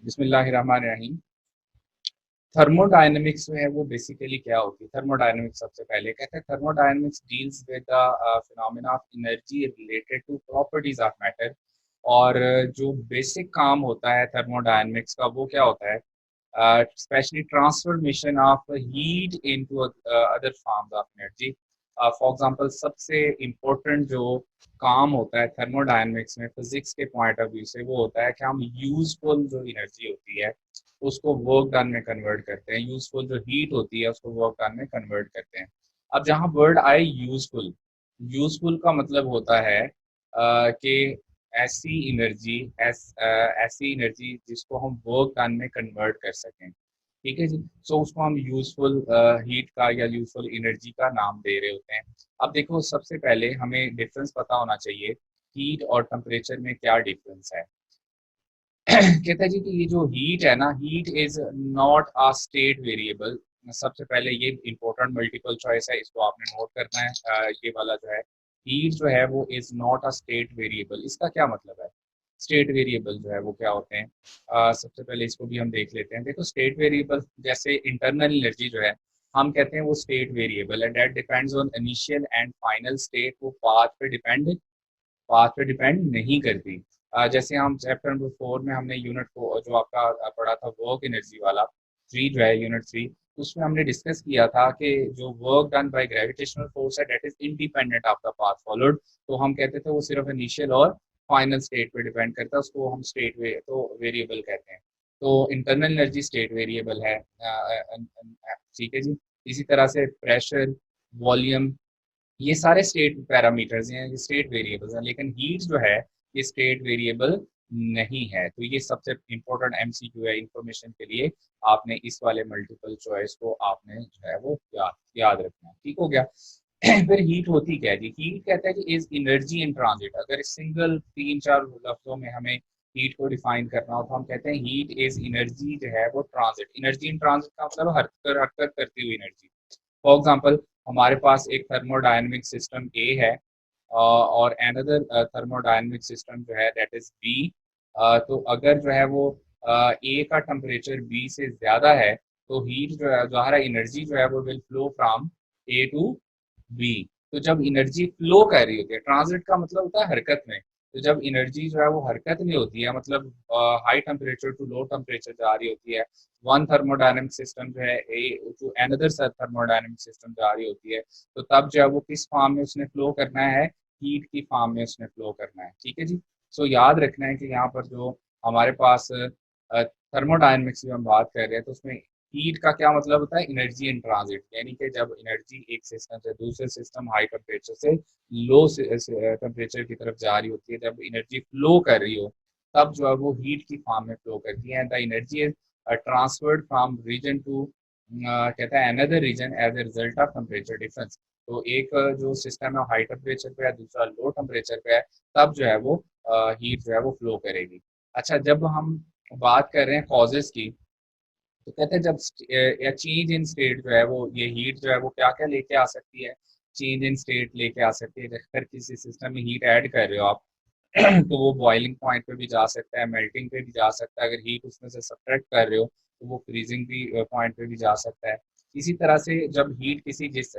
बिस्मिल्लाहिर्रहमानिर्रहीम। थर्मोडायनेमिक्स जो है वो बेसिकली क्या होती है? थर्मोडायनेमिक्स सबसे पहले कहते हैं thermodynamics deals with the phenomena of energy related to properties of matter. और जो बेसिक काम होता है थर्मोडायनेमिक्स का वो क्या होता है? Specially transformation of heat into other forms of energy. For example सबसे इम्पोर्टेंट जो काम होता है थर्मोडायनेमिक्स में फिजिक्स के पॉइंट ऑफ व्यू से वो होता है कि हम यूजफुल जो एनर्जी होती है उसको वर्क डन में कन्वर्ट करते हैं, यूजफुल जो हीट होती है उसको वर्क डन में कन्वर्ट करते हैं। अब जहाँ वर्ड आए यूजफुल, यूजफुल का मतलब होता है कि ऐसी एनर्जी ऐसी एनर्जी जिसको हम वर्क डन में कन्वर्ट कर सकें। ठीक है जी। सो उसको हम यूजफुल हीट का या यूजफुल एनर्जी का नाम दे रहे होते हैं। अब देखो सबसे पहले हमें डिफरेंस पता होना चाहिए, हीट और टेम्परेचर में क्या डिफरेंस है। कहता है जी कि ये जो हीट है ना, heat is not a state variable. सबसे पहले ये इंपॉर्टेंट मल्टीपल चॉइस है, इसको आपने नोट करना है। ये वाला जो है हीट जो है वो is not a state variable. इसका क्या मतलब है? स्टेट वेरिएबल जो है वो क्या होते हैं? सबसे पहले इसको भी हम देख लेते हैं। देखो स्टेट वेरिएबल जैसे इंटरनल एनर्जी जो है हम कहते हैं वो स्टेट वेरिएबल है, that depends on initial and final state. वो पाथ पे डिपेंड नहीं करती। जैसे हम चैप्टर नंबर 4 में हमने यूनिट को जो आपका पढ़ा था वर्क एनर्जी वाला, 3 जो है यूनिट 3, उसमें हमने डिस्कस किया था कि जो work done by gravitational force है that is independent of the path followed. तो हम कहते थे वो सिर्फ इनिशियल और फाइनल स्टेट पे डिपेंड करता है, उसको हम वेरिएबल कहते हैं। तो इंटरनल एनर्जी स्टेट वेरिएबल है। ठीक है जी। इसी तरह से प्रेशर, वॉल्यूम, ये सारे स्टेट पैरामीटर्स हैं, ये स्टेट वेरिएबल्स हैं। लेकिन हीट जो है ये स्टेट वेरिएबल नहीं है। तो ये सबसे इंपॉर्टेंट एमसीक्यू है इंफॉर्मेशन के लिए। आपने इस वाले मल्टीपल चॉइस को आपने जो है वो याद रखना है। ठीक हो गया। फिर हीट होती क्या है जी? हीट कहता है कि इज एनर्जी इन ट्रांजिट। अगर सिंगल 3-4 लफ्जों में हमें हीट को डिफाइन करना हो तो हम कहते हैं हीट इज एनर्जी जो है वो ट्रांजिट। एनर्जी इन ट्रांजिट का मतलब हरकत करती हुई एनर्जी। फॉर एग्जाम्पल हमारे पास एक थर्मोडायनेमिक सिस्टम ए है और अनदर थर्मोडायनेमिक सिस्टम जो है दैट इज बी। तो अगर जो है वो ए का टेम्परेचर बी से ज्यादा है तो हीट जो है ज़ाहिर एनर्जी जो है वो will flow from A to B. तो जब एनर्जी फ्लो कर रही होती है, ट्रांजिट का मतलब होता है हरकत में। तो जब एनर्जी जो है वो हरकत में होती है मतलब high temperature to low temperature जा रही होती है, वन थर्मोडायनेमिक सिस्टम जो है a to another thermodynamic system जा रही होती है, तो तब जो है वो किस फॉर्म में उसने फ्लो करना है? हीट की फॉर्म में उसने फ्लो करना है। ठीक है जी। सो याद रखना है कि यहाँ पर जो हमारे पास थर्मोडायनेमिक्स की हम बात कर रहे हैं तो उसमें हीट का क्या मतलब होता है? एनर्जी इन ट्रांजिट, यानी कि जब एनर्जी एक सिस्टम से दूसरे सिस्टम हाई टेम्परेचर से लो टेम्परेचर की तरफ जा रही होती है, जब एनर्जी फ्लो कर रही हो तब जो है वो हीट की फॉर्म में फ्लो करती है। The energy is transferred from region to कहता है another region as a result of temperature difference. तो एक जो सिस्टम है हाई टेम्परेचर पे है, दूसरा लो टेम्परेचर पे है, तब जो है वो हीट जो है वो फ्लो करेगी। अच्छा, जब हम बात कर रहे हैं कॉजेस की तो कहते हैं जब या चेंज इन स्टेट जो है वो ये हीट जो है वो क्या क्या लेके आ सकती है? चेंज इन स्टेट लेके आ सकती है। अगर किसी सिस्टम में हीट ऐड कर रहे हो आप तो वो बॉइलिंग पॉइंट पे भी जा सकता है, मेल्टिंग पे भी जा सकता है। अगर हीट उसमें से सब्ट्रैक्ट कर रहे हो तो वो फ्रीजिंग भी पॉइंट पे भी जा सकता है। इसी तरह से जब हीट किसी जिस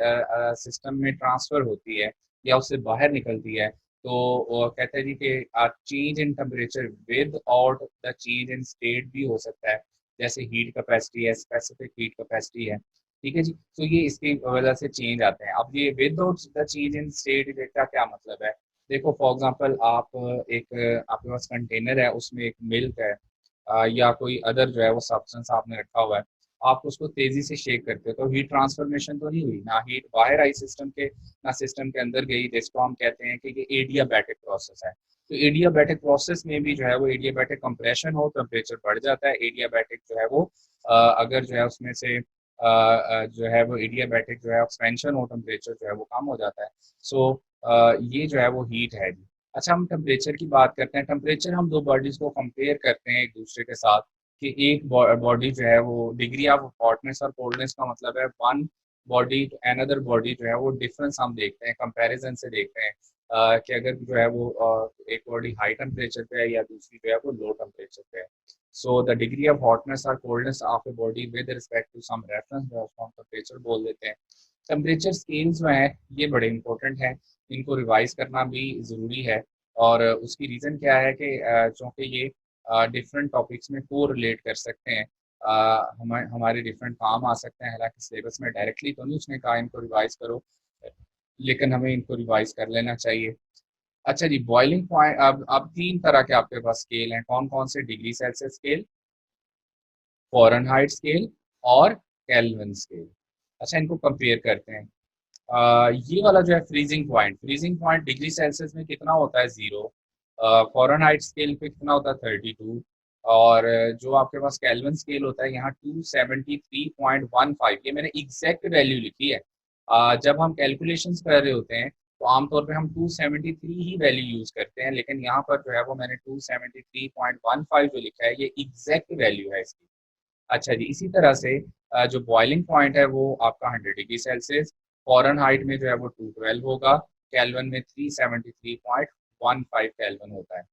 सिस्टम में ट्रांसफर होती है या उससे बाहर निकलती है तो वो कहते हैं जी कि change in temperature with out the change in state भी हो सकता है। जैसे हीट कैपेसिटी है, स्पेसिफिक हीट कैपेसिटी है। ठीक है जी। तो ये इसकी वजह से चेंज आते हैं। अब ये without the change in state का क्या मतलब है? देखो फॉर एग्जांपल आपके पास कंटेनर है, उसमें एक मिल्क है या कोई अदर जो है वो सब्सटेंस आपने रखा हुआ है। आप उसको तेजी से शेक करते हो तो हीट ट्रांसफॉर्मेशन तो नहीं हुई ना, हीट बाहर आई सिस्टम के ना सिस्टम के अंदर गई, जिसको हम कहते हैं कि ये एडियाबैटिक प्रोसेस है। तो एडियाबैटिक प्रोसेस में भी जो है वो एडियाबैटिक कंप्रेशन हो टेम्परेचर बढ़ जाता है। एडियाबैटिक जो है वो अगर जो है उसमें से जो है वो एडियाबैटिक जो है एक्सपेंशन हो टेम्परेचर जो है वो कम हो जाता है। सो ये जो है वो हीट है जी। अच्छा, हम टेम्परेचर की बात करते हैं। टेम्परेचर हम दो बॉडीज को कंपेयर करते हैं एक दूसरे के साथ कि एक बॉडी जो है वो डिग्री ऑफ हॉटनेस और कोल्डनेस का मतलब है one body to another body जो है वो डिफरेंस हम देखते हैं, कंपैरिजन से देखते हैं कि अगर जो है वो एक बॉडी हाई टेम्परेचर पे है या दूसरी जो है वो लो टेम्परेचर पे है। So the degree of hotness और coldness of a body with respect to some reference जो हम टेम्परेचर बोल देते हैं। टेम्परेचर स्केल्स जो हैं ये बड़े इंपॉर्टेंट हैं, इनको रिवाइज करना भी ज़रूरी है। और उसकी रीज़न क्या है कि चूँकि ये डिफरेंट टॉपिक्स में को रिलेट कर सकते हैं, हमारे डिफरेंट काम आ सकते हैं। हालांकि सिलेबस में डायरेक्टली तो नहीं उसने कहा इनको रिवाइज करो, लेकिन हमें इनको रिवाइज कर लेना चाहिए। अच्छा जी, बॉइलिंग पॉइंट, अब तीन तरह के आपके पास स्केल हैं। कौन कौन से? Degree Celsius scale, Fahrenheit scale और केल्विन स्केल। अच्छा, इनको कंपेयर करते हैं। ये वाला जो है फ्रीजिंग पॉइंट डिग्री सेल्सियस में कितना होता है? 0। फ़ारेनहाइट स्केल पे कितना होता है? 32। और जो आपके पास केल्विन स्केल होता है यहाँ 273.15। ये मैंने एग्जैक्ट वैल्यू लिखी है। जब हम कैलकुलेशंस कर रहे होते हैं तो आमतौर पे हम 273 ही वैल्यू यूज करते हैं, लेकिन यहाँ पर जो है वो मैंने 273.15 जो लिखा है ये एग्जैक्ट वैल्यू है इसकी। अच्छा जी, इसी तरह से जो बॉइलिंग पॉइंट है वो आपका 100 डिग्री सेल्सियस, फ़ारेनहाइट में जो है वो 212 होगा, केल्विन में 373.15 केल्विन होता है।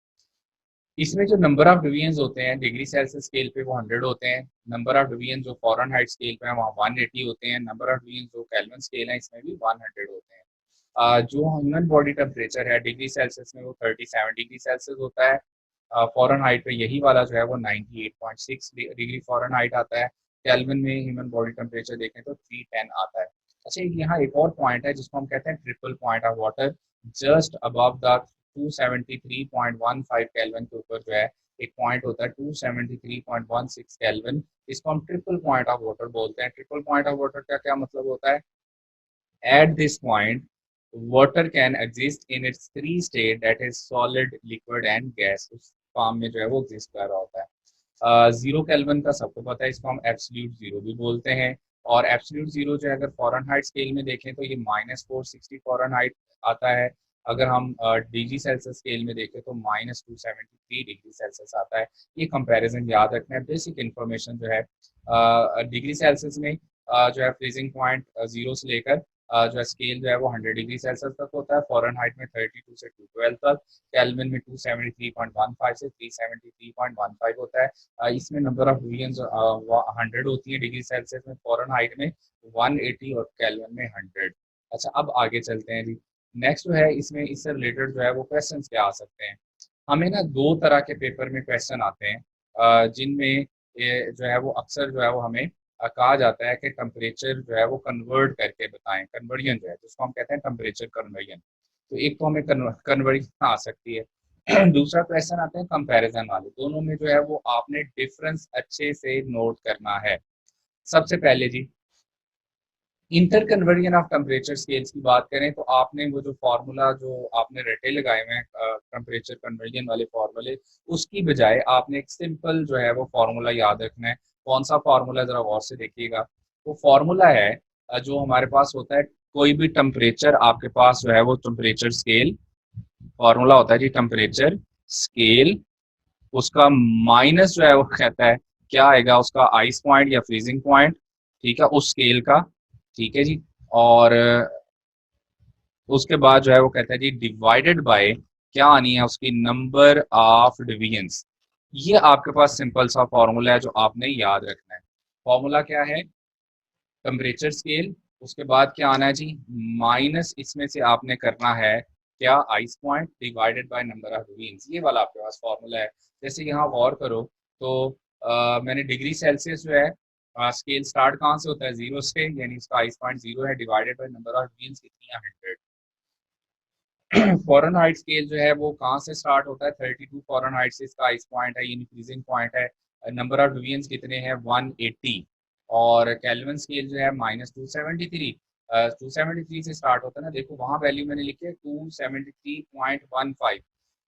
इसमें जो नंबर ऑफ डिवीजन होते हैं डिग्री सेल्सियस स्केल पे वो 100 होते हैं। नंबर ऑफ डिवीजन जो फ़ारेनहाइट स्केल पे है वहाँ 180 होते हैं। नंबर ऑफ डिवीजन जो केल्विन स्केल है इसमें भी 100 होते हैं। जो ह्यूमन बॉडी टेम्परेचर है डिग्री सेल्सियस में वो 37 डिग्री सेल्सियस होता है। फ़ारेनहाइट पे यही वाला जो है वो 98.6 डिग्री फ़ारेनहाइट आता है। केल्विन में ह्यूमन बॉडी टेम्परेचर देखें तो 310 आता है। अच्छा, यहाँ एक और पॉइंट है जिसको हम कहते हैं triple point of water. Just above the 273.15 kelvin के ऊपर जो है एक पॉइंट होता है 273.16 केल्विन। इसको हम ट्रिपल पॉइंट ऑफ वाटर बोलते हैं। ट्रिपल पॉइंट ऑफ वाटर का क्या मतलब होता है? At this point, water can exist in its three state, that is solid, liquid and gas। उस फॉर्म में जो है वो एग्जिस्ट कर रहा होता है। जीरो केल्विन का सबको पता है, इसको हम एब्सोल्यूट जीरो भी बोलते हैं। और एब्सोल्यूट जीरो जो है अगर फ़ारेनहाइट स्केल में देखें तो ये -460 फ़ारेनहाइट आता है। अगर हम डिग्री सेल्सियस स्केल में देखें तो -273 डिग्री सेल्सियस आता है। ये कंपैरिजन याद रखना है, बेसिक इन्फॉर्मेशन जो है। डिग्री सेल्सियस में जो है फ्रीजिंग पॉइंट 0 से लेकर जो है स्केल जो है वो 100 डिग्री सेल्सियस तक होता है। फ़ारेनहाइट में 32 से 212 तक, केल्विन में 273.15 से 373.15 होता है। इसमें नंबर ऑफ डिवीजन 100 होती है डिग्री सेल्सियस में, फ़ारेनहाइट में 180 और केल्विन में 100। अच्छा, अब आगे चलते हैं जी। नेक्स्ट जो है इसमें इससे रिलेटेड जो है वो क्वेश्चन क्या आ सकते हैं। हमें ना दो तरह के पेपर में क्वेश्चन आते हैं, जिनमें जो है वो अक्सर जो है वो हमें कहा जाता है कि टेम्परेचर जो है वो कन्वर्ट करके बताएं। कन्वर्जन जो है जिसको हम कहते हैं टेम्परेचर कन्वर्जन। तो एक तो हमें कन्वर्जन आ सकती है। दूसरा क्वेश्चन आते हैं कंपैरिजन वाले। दोनों में जो है वो आपने डिफरेंस अच्छे से नोट करना है। सबसे पहले जी, inter conversion of temperature scales की बात करें तो आपने वो जो फार्मूला जो आपने रटे लगाए हुए हैं टेम्परेचर कन्वर्जन वाले फार्मूले, उसकी बजाय आपने एक सिंपल जो है वो फार्मूला याद रखना है। कौन सा फार्मूला, जरा गौर से देखिएगा। वो फार्मूला है जो हमारे पास होता है, कोई भी टेम्परेचर आपके पास जो है वो टेम्परेचर स्केल फार्मूला होता है जी, टेम्परेचर स्केल उसका माइनस जो है वो कहता है क्या आएगा, उसका आइस पॉइंट या फ्रीजिंग पॉइंट, ठीक है, उस स्केल का। ठीक है जी। और उसके बाद जो है वो कहता है जी डिवाइडेड बाय क्या आनी है, उसकी नंबर ऑफ डिवीजन्स। ये आपके पास सिंपल सा फॉर्मूला है जो आपने याद रखना है। फॉर्मूला क्या है? टेम्परेचर स्केल, उसके बाद क्या आना है जी, माइनस इसमें से आपने करना है क्या, ice point, divided by number of divisions. ये वाला आपके पास फॉर्मूला है। जैसे यहाँ गौर करो तो मैंने डिग्री सेल्सियस जो है स्केल स्टार्ट कहाँ से होता है? 0 से, यानी इसका आइस पॉइंट 0 है, divided by number of divisions कितनी है? 100। फ़ारेनहाइट स्केल जो है वो कहाँ से स्टार्ट होता है? 32 फ़ारेनहाइट से इसका आइस पॉइंट है, यानी फ्रीजिंग पॉइंट है। नंबर ऑफ डिवीजन्स कितने हैं? 180। और केल्विन स्केल जो है -273, 273 से स्टार्ट होता है ना, देखो वहाँ वैल्यू मैंने लिखी है 273.15।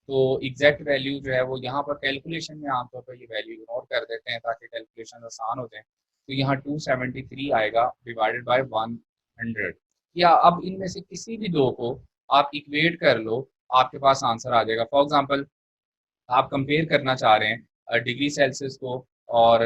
तो एग्जैक्ट वैल्यू जो है वो यहाँ पर कैलकुलेशन में आमतौर पर ये वैल्यू इग्नोर कर देते हैं ताकि कैलकुलेशन आसान हो जाए। तो यहाँ 273 आएगा डिवाइडेड बाय 100। या अब इनमें से किसी भी दो को आप इक्वेट कर लो, आपके पास आंसर आ जाएगा। फॉर एग्जांपल आप कंपेयर करना चाह रहे हैं डिग्री सेल्सियस को और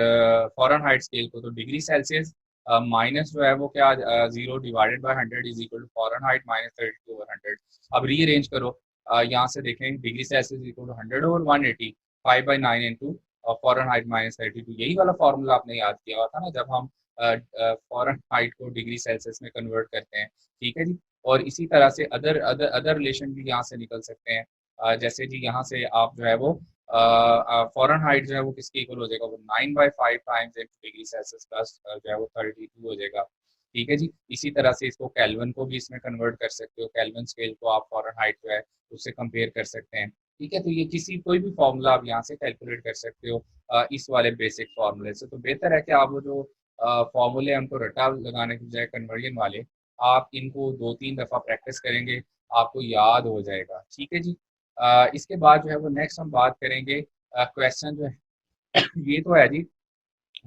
फ़ारेनहाइट स्केल को, तो डिग्री सेल्सियस माइनस जो है वो क्या, 0 divided by 100 is equal to Fahrenheit -32/100। अब रीअरेंज करो, यहाँ से देखें degree Celsius equal to 100 over 180, 5/9 into और फ़ारेनहाइट -32, यही वाला फॉर्मूला आपने याद किया हुआ था ना जब हम फ़ारेनहाइट को डिग्री सेल्सियस में कन्वर्ट करते हैं, ठीक है जी। और इसी तरह से अदर अदर अदर रिलेशन भी यहाँ से निकल सकते हैं। जैसे जी यहाँ से आप जो है वो फ़ारेनहाइट जो है वो किसके इक्वल हो जाएगा, वो 9/5 टाइम्स डिग्री सेल्सियस प्लस जो है वो 32 हो जाएगा, ठीक है जी। इसी तरह से इसको केल्विन को भी इसमें कन्वर्ट कर सकते हो, केल्विन स्केल को आप फ़ारेनहाइट जो है उससे कंपेयर कर सकते हैं, ठीक है। तो ये किसी कोई भी फॉर्मूला आप यहाँ से कैलकुलेट कर सकते हो इस वाले बेसिक फॉर्मूले से। तो बेहतर है कि आप वो जो फॉर्मूले हैं उनको रटा लगाने की बजाय कन्वर्जन वाले, आप इनको 2-3 दफ़ा प्रैक्टिस करेंगे, आपको याद हो जाएगा, ठीक है जी। इसके बाद जो है वो नेक्स्ट हम बात करेंगे क्वेश्चन जो है ये तो है जी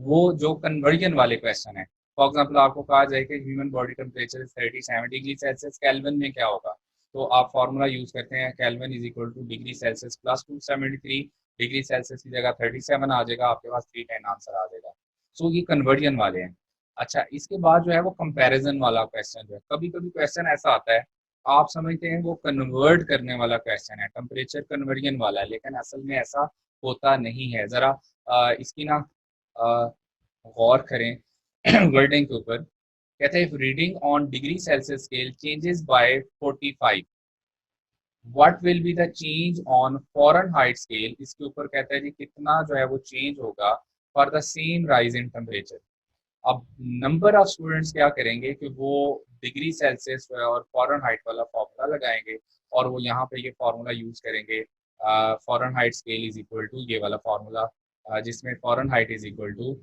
वो जो कन्वर्जन वाले क्वेश्चन है। फॉर एग्जाम्पल आपको कहा जाए कि human body temperature 37 degree Celsius, kelvin में क्या होगा, तो आप फॉर्मूला यूज करते हैं kelvin is equal to degree Celsius plus 273, degree Celsius की जगह 37 आ जाएगा, आपके पास 310 आंसर आ जाएगा। सो ये कन्वर्जन वाले हैं। अच्छा, इसके बाद जो है वो कंपैरिजन वाला क्वेश्चन जो है, कभी कभी क्वेश्चन ऐसा आता है आप समझते हैं वो कन्वर्ट करने वाला क्वेश्चन है, टेम्परेचर कन्वर्जन वाला है, लेकिन असल में ऐसा होता नहीं है। ज़रा इसकी ना गौर करें वर्डिंग के ऊपर। कहते हैं reading on degree Celsius scale changes by 45, what will be the change on Fahrenheit scale, इसके ऊपर कहता है जी कितना जो है वो चेंज होगा for the same rise in temperature. अब नंबर ऑफ स्टूडेंट्स क्या करेंगे कि वो डिग्री सेल्सियस और फ़ारेनहाइट वाला फॉर्मूला लगाएंगे और वो यहाँ पे ये फार्मूला यूज करेंगे Fahrenheit scale is equal to ये वाला फार्मूला जिसमें Fahrenheit is equal to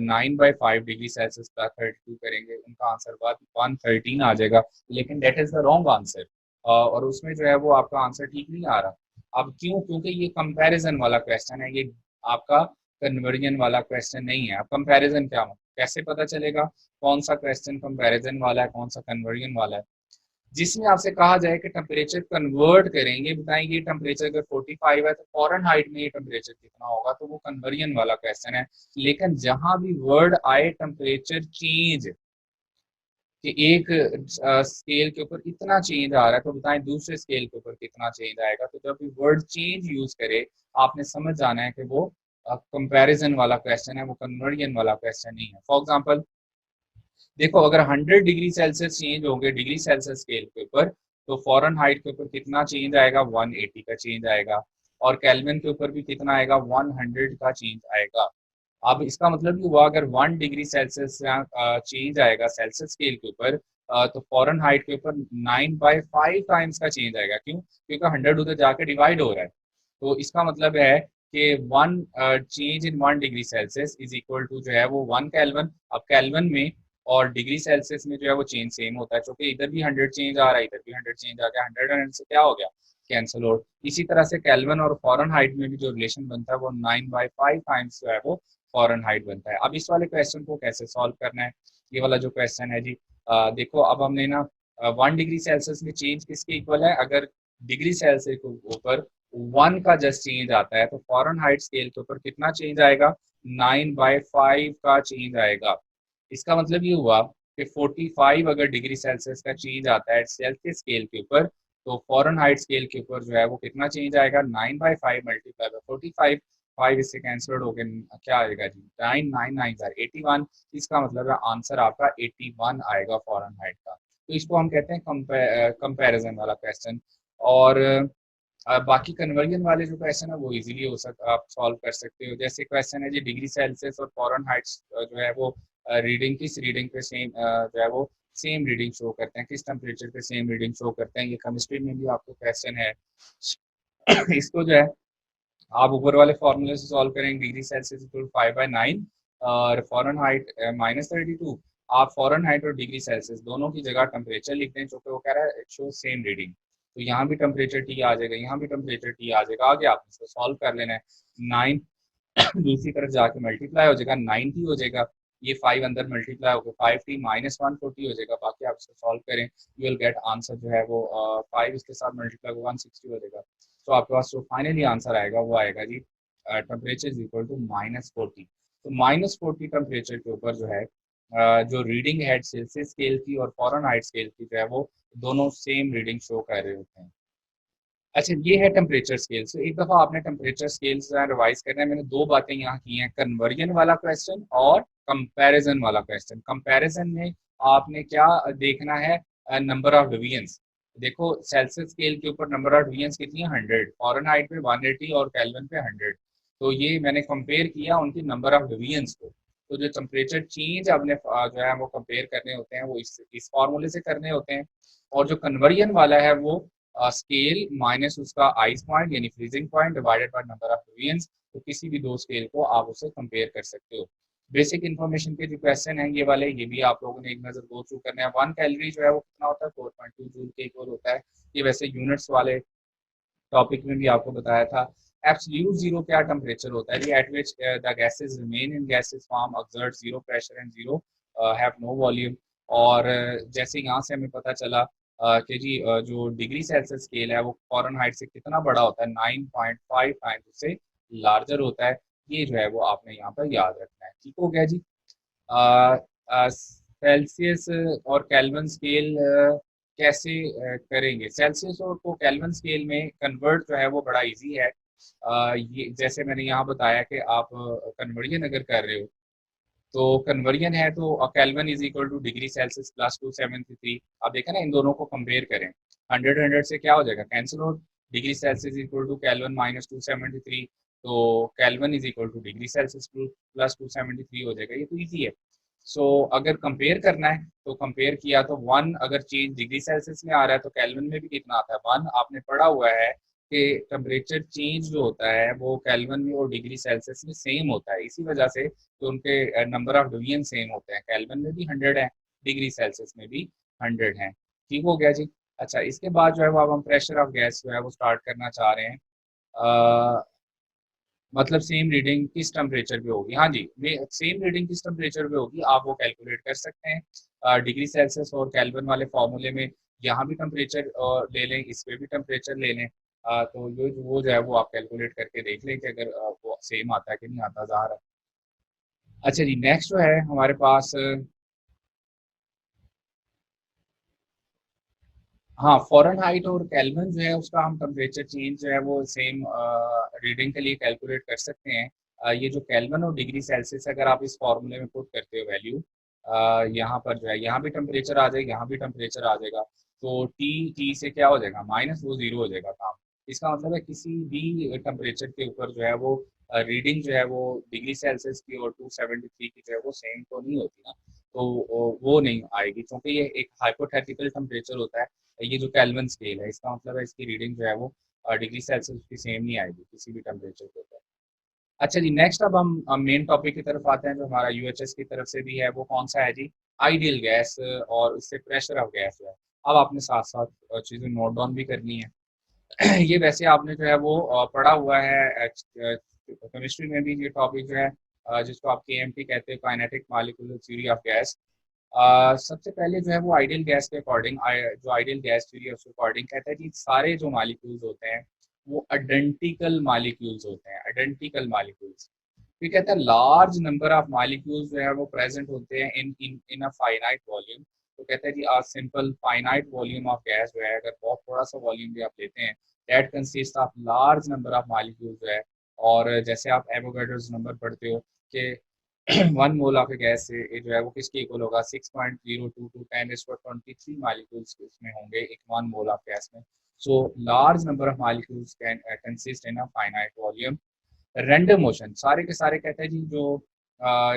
9/5 degree Celsius plus 32 करेंगे, उनका आंसर बाद 113 आ जाएगा, लेकिन that is the wrong answer और उसमें जो है वो आपका आंसर ठीक नहीं आ रहा। अब क्यों, क्योंकि ये कंपैरिजन वाला क्वेश्चन है, ये आपका कन्वर्जन वाला क्वेश्चन नहीं है। अब कंपैरिजन क्या हो, कैसे पता चलेगा कौन सा क्वेश्चन कंपैरिजन वाला है कौन सा कन्वर्जन वाला है, जिसमें आपसे कहा जाए कि टेम्परेचर कन्वर्ट करेंगे, बताएं ये टेम्परेचर अगर 45 है तो फ़ारेनहाइट में ये टेम्परेचर कितना होगा, तो वो कन्वर्जन वाला क्वेश्चन है। लेकिन जहां भी वर्ड आए टेम्परेचर चेंज कि एक स्केल के ऊपर इतना चेंज आ रहा है तो बताएं दूसरे स्केल के ऊपर कितना चेंज आएगा, तो जब भी वर्ड चेंज यूज करे आपने समझ जाना है कि वो कंपैरिजन वाला क्वेश्चन है, वो कन्वर्जन वाला क्वेश्चन नहीं है। फॉर एग्जांपल देखो अगर 100 डिग्री सेल्सियस चेंज होंगे डिग्री सेल्सियस स्केल के ऊपर, तो फ़ारेनहाइट के ऊपर कितना चेंज आएगा, 180 का चेंज आएगा, और केल्विन के ऊपर भी कितना आएगा, 100 का चेंज आएगा। अब इसका मतलब ये हुआ अगर 1 डिग्री सेल्सियस चेंज आएगा सेल्सियस स्केल के ऊपर तो फ़ारेनहाइट के ऊपर 9/5 टाइम्स का चेंज आएगा। क्यों, क्योंकि 100 उधर जाके डिवाइड हो रहा है। तो इसका मतलब है कि 1 change in 1 degree Celsius is equal to जो है वो 1 केल्विन। अब केल्विन में और डिग्री सेल्सियस में जो है वो चेंज सेम होता है, क्योंकि इधर भी 100 चेंज आ रहा है, इधर भी 100 चेंज आ गया, 100 से क्या हो गया, कैंसिल आउट। इसी तरह से केल्विन और फ़ारेनहाइट में भी जो रिलेशन बनता है वो 9/5 टाइम्स जो है वो फ़ारेनहाइट बनता है। अब इस वाले क्वेश्चन को कैसे सॉल्व करना है, ये वाला जो क्वेश्चन है जी देखो अब हमने ना 1 डिग्री सेल्सियस में चेंज किसके इक्वल है, अगर डिग्री सेल्सियस के ऊपर 1 का जस्ट चेंज आता है तो फ़ारेनहाइट स्केल के ऊपर कितना चेंज आएगा, 9/5 का चेंज आएगा। इसका मतलब ये हुआ कि 45 अगर डिग्री सेल्सियस का चेंज आता है सेल्सियस स्केल के ऊपर, तो फ़ारेनहाइट स्केल के ऊपर जो है वो कितना चेंज आएगा, 9/5 मल्टीप्लाई बाय 45, 5 इससे कैंसल्ड हो गया, क्या आएगा जी, 9 9 9 81। इसका मतलब है आंसर आपका 81 आएगा फ़ारेनहाइट का। तो इसको हम कहते हैं कंपैरिजन वाला क्वेश्चन। और बाकी कन्वर्जन वाले जो क्वेश्चन है वो इजीली हो सकता, आप सॉल्व कर सकते हो। जैसे क्वेश्चन है जी डिग्री सेल्सियस और फ़ारेनहाइट जो है वो रीडिंग किस रीडिंग पे सेम जो है वो सेम रीडिंग शो करते हैं, किस टेम्परेचर पे सेम रीडिंग शो करते हैं, ये केमिस्ट्री में भी आपको क्वेश्चन है। इसको जो है आप ऊपर वाले फॉर्मूले से सॉल्व करेंगे, डिग्री सेल्सियस इक्वल 5/9 और फ़ारेनहाइट -32। आप फ़ारेनहाइट और डिग्री सेल्सियस दोनों की जगह टेम्परेचर लिख दें, क्योंकि वो कह रहा है इट शो सेम रीडिंग, तो यहाँ भी टेम्परेचर टी आ जाएगा, यहाँ भी टेम्परेचर टी आ जाएगा। आगे आपने इसको सॉल्व कर लेना है। 9 दूसरी तरफ जाके मल्टीप्लाई हो जाएगा, 90 हो जाएगा, ये 5 अंदर मल्टीप्लाई होकर 5t -140 हो जाएगा। बाकी आप इसको सॉल्व करें, यू विल गेट आंसर जो है वो 5 इसके साथ मल्टीप्लाई 160 हो जाएगा। तो आपके पास जो फाइनली आंसर आएगा वो आएगा जी टेम्परेचर इज इक्वल टू -40। तो -40 टेम्परेचर के ऊपर जो है जो रीडिंग है सेल्सियस स्केल की और फ़ारेनहाइट स्केल की जो है वो दोनों सेम रीडिंग शो कर रहे होते हैं। अच्छा, ये है टेम्परेचर स्केल। तो एक दफा आपने टेम्परेचर स्केल्स रिवाइज करना है। मैंने दो बातें यहाँ की हैं, कन्वर्जन वाला क्वेश्चन और कंपैरिजन वाला क्वेश्चन। कंपैरिजन में आपने क्या देखना है, नंबर ऑफ डिवीजन्स। देखो सेल्सियस स्केल के ऊपर नंबर ऑफ डिवीजन्स कितनी है, 100, फॉरेनहाइट पे 180 और केल्विन पे 100। तो ये मैंने कंपेयर किया उनकी नंबर ऑफ डिवीजन्स को। तो जो टेम्परेचर चेंज आपने जो है वो कंपेयर करने होते हैं वो इस फॉर्मूले से करने होते हैं। और जो कन्वर्जन वाला है वो स्केल माइनस उसका आइस पॉइंट यानी freezing point divided by number of divisions. तो किसी भी दो स्केल को आप उसे कंपेयर कर सकते हो। बेसिक इन्फॉर्मेशन के जो क्वेश्चन है ये वाले, ये भी आप लोगों ने एक नजर गो थ्रू करना है। 1 कैलोरी जो है वो कितना होता है, 4.2 जूल के इक्वल होता है। ये वैसे यूनिट्स वाले टॉपिक में भी आपको बताया था। एब्सोल्यूट जीरो क्या टेम्परेचर होता है, at which the gases remain in gases form, exert zero pressure and zero have no volume. और जैसे यहाँ से हमें पता चला कि जी जो डिग्री सेल्सियस स्केल है वो फॉरेनहाइट से कितना बड़ा होता है, 9.5 टाइम्स उससे लार्जर होता है। ये जो है वो आपने यहाँ पर याद रखना है। ठीक हो गया जी। सेल्सियस और केल्विन स्केल कैसे करेंगे। सेल्सियस और को केल्विन स्केल में कन्वर्ट जो है वो बड़ा इजी है। ये जैसे मैंने यहाँ बताया कि आप कन्वर्जन अगर कर रहे हो तो कन्वर्जन है तो Kelvin is equal to degree Celsius plus 273। आप देखा ना, इन दोनों को कंपेयर करें, 100 से क्या हो जाएगा, cancel out. Degree Celsius equal to Kelvin minus 273, तो Kelvin is equal to degree Celsius plus 273 हो जाएगा। ये तो इजी है। सो अगर कंपेयर करना है तो कंपेयर किया तो 1 अगर चेंज डिग्री सेल्सियस में आ रहा है तो केल्विन में भी कितना आता है, 1। आपने पढ़ा हुआ है कि टेम्परेचर चेंज जो होता है वो केल्विन में और डिग्री सेल्सियस में सेम होता है। इसी वजह से तो उनके नंबर ऑफ डिवीजन सेम होते हैं। केल्विन में भी 100 है, डिग्री सेल्सियस में भी 100 है। ठीक हो गया जी। अच्छा, इसके बाद जो है वो अब हम प्रेशर ऑफ गैस जो है वो स्टार्ट करना चाह रहे हैं। मतलब सेम रीडिंग किस टेम्परेचर पे होगी, हाँ जी, सेम रीडिंग किस टेम्परेचर पे होगी आप वो कैलकुलेट कर सकते हैं। डिग्री सेल्सियस और केल्विन वाले फॉर्मूले में यहाँ भी टेम्परेचर ले लें, इस पे भी टेम्परेचर ले लें। तो वो जो है वो आप कैलकुलेट करके देख लें कि अगर वो सेम आता है कि नहीं आता, ज़ाहिर है। अच्छा जी, नेक्स्ट जो है हमारे पास हाँ, फॉरेनहाइट और केल्विन जो है उसका हम टेम्परेचर चेंज जो है वो सेम रीडिंग के लिए कैलकुलेट कर सकते हैं। ये जो केल्विन और डिग्री सेल्सियस अगर आप इस फॉर्मूले में पुट करते हो वैल्यू, यहाँ पर जो है यहाँ भी टेम्परेचर आ जाएगा, यहाँ भी टेम्परेचर आ जाएगा। तो टी से क्या हो जाएगा, माइनस, वो जीरो हो जाएगा काम। इसका मतलब है किसी भी टेम्परेचर के ऊपर जो है वो रीडिंग जो है वो डिग्री सेल्सियस की और 273 की जो है वो सेम तो नहीं होती ना। तो वो नहीं आएगी क्योंकि ये एक हाइपोथेटिकल टेम्परेचर होता है। ये जो केल्विन स्केल है इसका मतलब है इसकी रीडिंग जो है वो डिग्री सेल्सियस की सेम नहीं आएगी किसी भी टेम्परेचर के ऊपर। अच्छा जी, नेक्स्ट अब हम मेन टॉपिक की तरफ आते हैं जो हमारा यूएचएस की तरफ से भी है। वो कौन सा है जी, आइडियल गैस और उससे प्रेशर ऑफ गैस है। अब आपने साथ साथ चीज़ें नोट डाउन भी करनी है। ये वैसे आपने जो है वो पढ़ा हुआ है केमिस्ट्री में भी। ये टॉपिक जो है जिसको आप केएमटी कहते हैं, kinetic molecular theory of gas. सबसे पहले जो है वो आइडियल गैस के अकॉर्डिंग, जो आइडियल गैस थ्योरी है उसके अकॉर्डिंग कहता है कि सारे जो मॉलिक्यूल्स होते हैं वो आइडेंटिकल मॉलिक्यूल्स होते हैं, आइडेंटिकल मॉलिक्यूल्स। फिर कहता है लार्ज नंबर ऑफ मॉलिक्यूल्स जो है वो प्रेजेंट होते हैं इन इन इन अ फाइनाइट वॉल्यूम। तो कहता है कि a simple finite volume of gas जो है, अगर बहुत थोड़ा सा वॉल्यूम भी आप लेते हैं, that consist of large number of molecules जो है। और जैसे आप एवोगाड्रोस नंबर पढ़ते हो कि 1 मोल ऑफ गैस से जो है वो किसके इक्वल होगा, 6.02 टू 10⁻23 मॉलिक्यूल्स इसमें होंगे एक 1 मोल ऑफ गैस में। So large number of molecules can consist in a finite volume. Random motion, सारे के सारे कहते हैं जी जो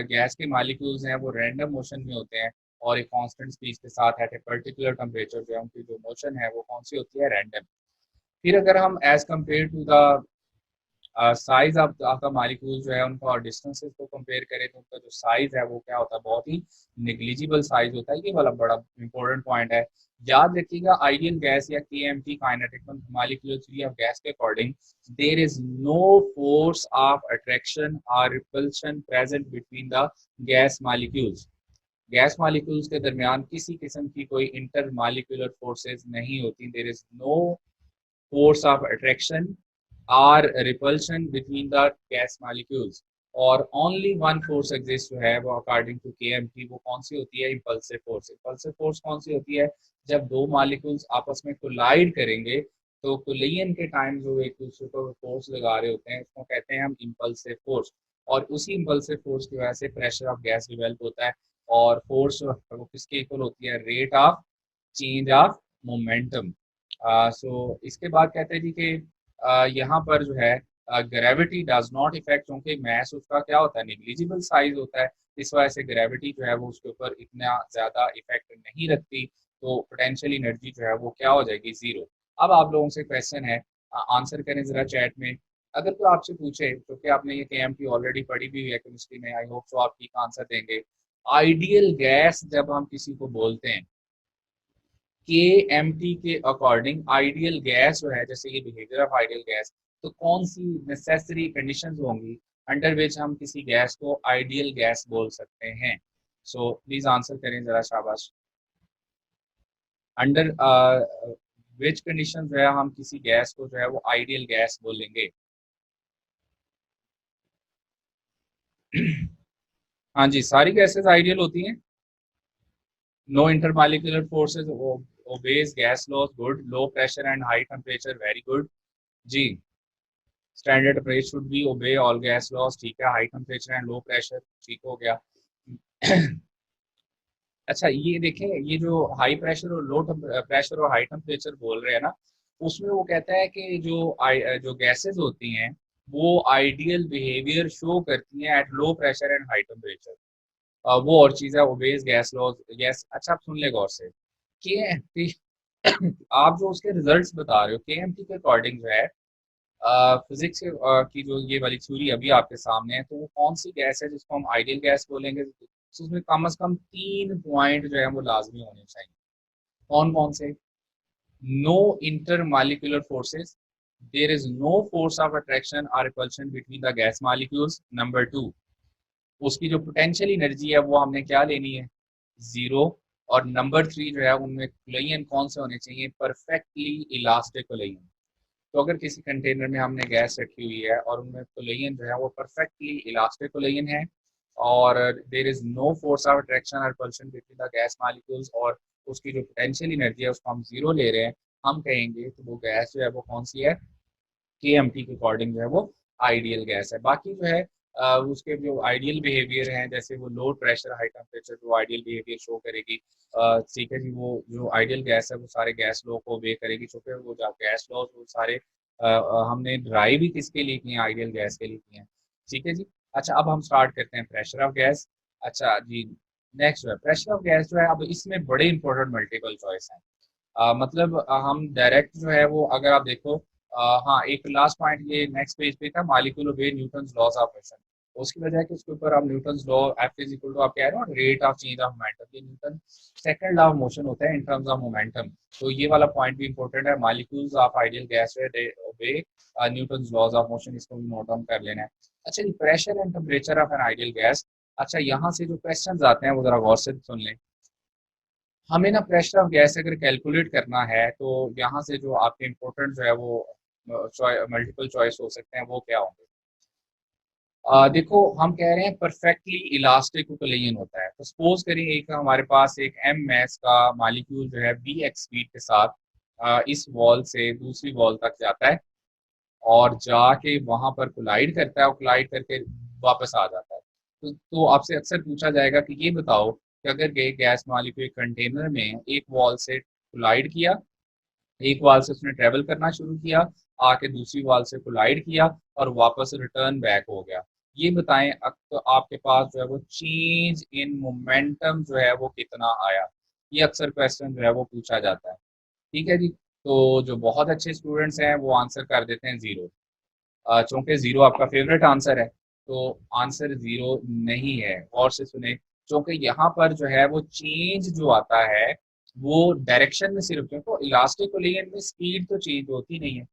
गैस के मॉलिक्यूल्स हैं वो रैंडम मोशन में होते हैं और एक कांस्टेंट स्पीड के साथ एट ए पर्टिकुलर टेम्परेचर जो है उनकी जो मोशन है वो कौन सी होती है, रैंडम। फिर अगर हम as compared to the size of the molecule जो है उनका और डिस्टेंसेस को कंपेयर करें तो उनका जो साइज है वो क्या होता है, बहुत ही निग्लिजिबल साइज होता है। ये वाला बड़ा इंपॉर्टेंट पॉइंट है, याद रखिएगा। आइडियल गैस या KMT kinetic molecular theory of gas के according there is no force of attraction और repulsion present between the gas molecules. Gas molecules के दरमियान किसी किस्म की कोई इंटर मॉलिक्यूलर फोर्सेज नहीं होती। There is no force of attraction or repulsion between the gas molecules, और only one force exists जो है वो अकॉर्डिंग टू केएमटी, वो कौन सी होती है, इम्पल्सिव फोर्स। इम्पल्सिव फोर्स कौन सी होती है, जब दो मॉलिक्यूल्स आपस में कोलाइड करेंगे तो कोलिजन के टाइम जो एक दूसरे को फोर्स लगा रहे होते हैं उसको कहते हैं हम इम्पल्सिव फोर्स, और उसी इम्पल्सिव फोर्स की वजह से प्रेशर ऑफ गैस डिवेल्प होता है, और फोर्स वो किसके इक्वल होती है, rate of change of momentum. So इसके बाद कहते हैं जी कि यहाँ पर जो है ग्रेविटी डज नॉट इफेक्ट, क्योंकि मैस उसका क्या होता है, निग्लिजिबल साइज होता है, इस वजह से ग्रेविटी जो है वो उसके ऊपर इतना ज्यादा इफेक्ट नहीं रखती, तो पोटेंशियल एनर्जी जो है वो क्या हो जाएगी, जीरो। अब आप लोगों से क्वेश्चन है, आंसर करें जरा चैट में। अगर कोई आपसे पूछे, तो कि आपने ये केएमटी ऑलरेडी पढ़ी भी हुई है केमिस्ट्री में, आई होप सो आप ठीक आंसर देंगे। आइडियल गैस जब हम किसी को बोलते हैं, केएमटी के अकॉर्डिंग आइडियल गैस जो है, जैसे ये बिहेवियर ऑफ आइडियल गैस, तो कौन सी नेसेसरी कंडीशंस होंगी अंडर विच हम किसी गैस को आइडियल गैस बोल सकते हैं। सो प्लीज आंसर करें जरा, शाबाश। अंडर विच कंडीशन जो है हम किसी गैस को जो है वो आइडियल गैस बोलेंगे। हाँ जी, सारी गैसेस आइडियल होती हैं। No intermolecular forces obeys gas laws, good. Low pressure and high temperature, very good जी। Standard approach should be obey all gas laws, ठीक है। High temperature and low pressure, ठीक हो गया। अच्छा ये देखें, ये जो हाई प्रेशर और लो प्रेशर और हाई टेम्परेचर बोल रहे हैं ना, उसमें वो कहता है कि जो गैसेस होती हैं वो आइडियल बिहेवियर शो करती हैं at low pressure and high temperature. वो और चीज़ है, ओबेज गैस लॉज, यस। अच्छा आप सुन ले गौर से, के आप जो उसके रिजल्ट्स बता रहे हो केएमटी के अकॉर्डिंग जो है, फिजिक्स की जो ये वाली थ्योरी अभी आपके सामने है, तो वो कौन सी गैस है जिसको हम आइडियल गैस बोलेंगे, तो उसमें कम से कम 3 पॉइंट जो है वो लाजमी होने चाहिए। कौन कौन से? No inter molecular forces, there is no force of attraction और repulsion between the gas molecules. Number 2, उसकी जो पोटेंशियल एनर्जी है वो हमने क्या लेनी है, जीरो। और नंबर 3 जो है उनमें कोलिजन कौन से होने चाहिए, परफेक्टली इलास्टिक कोलिजन। तो अगर किसी कंटेनर में हमने गैस रखी हुई है और उनमें कोलिजन जो है वो परफेक्टली इलास्टिक कोलिजन है, और there is no force of attraction और repulsion between the gas molecules, और उसकी जो पोटेंशियल एनर्जी है उसको हम जीरो ले रहे हैं, हम कहेंगे तो वो गैस जो है वो कौन सी है, केएमटी के अकॉर्डिंग जो है वो आइडियल गैस है। बाकी जो है उसके जो आइडियल बिहेवियर हैं, जैसे वो लो प्रेशर हाई टेम्परेचर जो आइडियल बिहेवियर शो करेगी, ठीक है जी, वो जो आइडियल गैस है वो सारे गैस लॉ को ओबे करेगी, चूंकि वो जो गैस लॉ वो सारे हमने ड्राइव भी किसके लिए किए हैं, आइडियल गैस के लिए किए हैं, ठीक है जी। अच्छा अब हम स्टार्ट करते हैं प्रेशर ऑफ गैस। अच्छा जी, नेक्स्ट जो है प्रेशर ऑफ गैस जो है, अब इसमें बड़े इंपॉर्टेंट मल्टीपल चॉइस हैं। मतलब हम डायरेक्ट जो है वो अगर आप देखो, हाँ एक लास्ट पॉइंट ये नेक्स्ट पेज पे था, मॉलिक्यूल ओबे न्यूटन्स लॉज ऑफ मोशन। उसकी वजह है कि उसके ऊपर आप Newton's law F is equal to आप कह रहे हो rate of change of momentum, ये Newton second law of motion होता है इन टर्म्स ऑफ मोमेंटम। तो ये वाला पॉइंट भी इंपॉर्टेंट है, molecules of ideal gas they obey Newton's laws of motion, इसको भी नोट डाउन कर लेना है। अच्छा जी, pressure and temperature of an ideal gas. अच्छा यहाँ से जो क्वेश्चन आते हैं वो जरा गौर से सुन लें। हमें ना प्रेशर ऑफ गैस अगर कैलकुलेट करना है, तो यहाँ से जो आपके इम्पोर्टेंट जो है वो मल्टीपल चॉइस हो सकते हैं, वो क्या होंगे। देखो हम कह रहे हैं परफेक्टली इलास्टिक कोलिजन होता है, तो सपोज करें एक हमारे पास एक एम मैस का मॉलिक्यूल जो है बी एक्स स्पीड के साथ इस वॉल से दूसरी वॉल तक जाता है, और जाके वहां पर कोलाइड करता है, और कोलाइड करके वापस आ जाता है। तो आपसे अक्सर पूछा जाएगा कि ये बताओ कि अगर गैस मॉलिक्यूल कंटेनर में एक वॉल से कोलाइड किया, एक वाल से उसने ट्रेवल करना शुरू किया, आके दूसरी वाल से कोलाइड किया और वापस रिटर्न बैक हो गया, ये बताएं अब तो आपके पास जो है वो चेंज इन मोमेंटम जो है वो कितना आया। ये अक्सर क्वेश्चन जो है वो पूछा जाता है, ठीक है जी। तो जो बहुत अच्छे स्टूडेंट्स हैं वो आंसर कर देते हैं जीरो, चूंकि जीरो आपका फेवरेट आंसर है, तो आंसर जीरो नहीं है। और से सुने, क्योंकि यहाँ पर जो है वो चेंज जो आता है वो डायरेक्शन में सिर्फ, क्योंकि इलास्टिक कोलिजन में स्पीड तो चेंज होती नहीं है,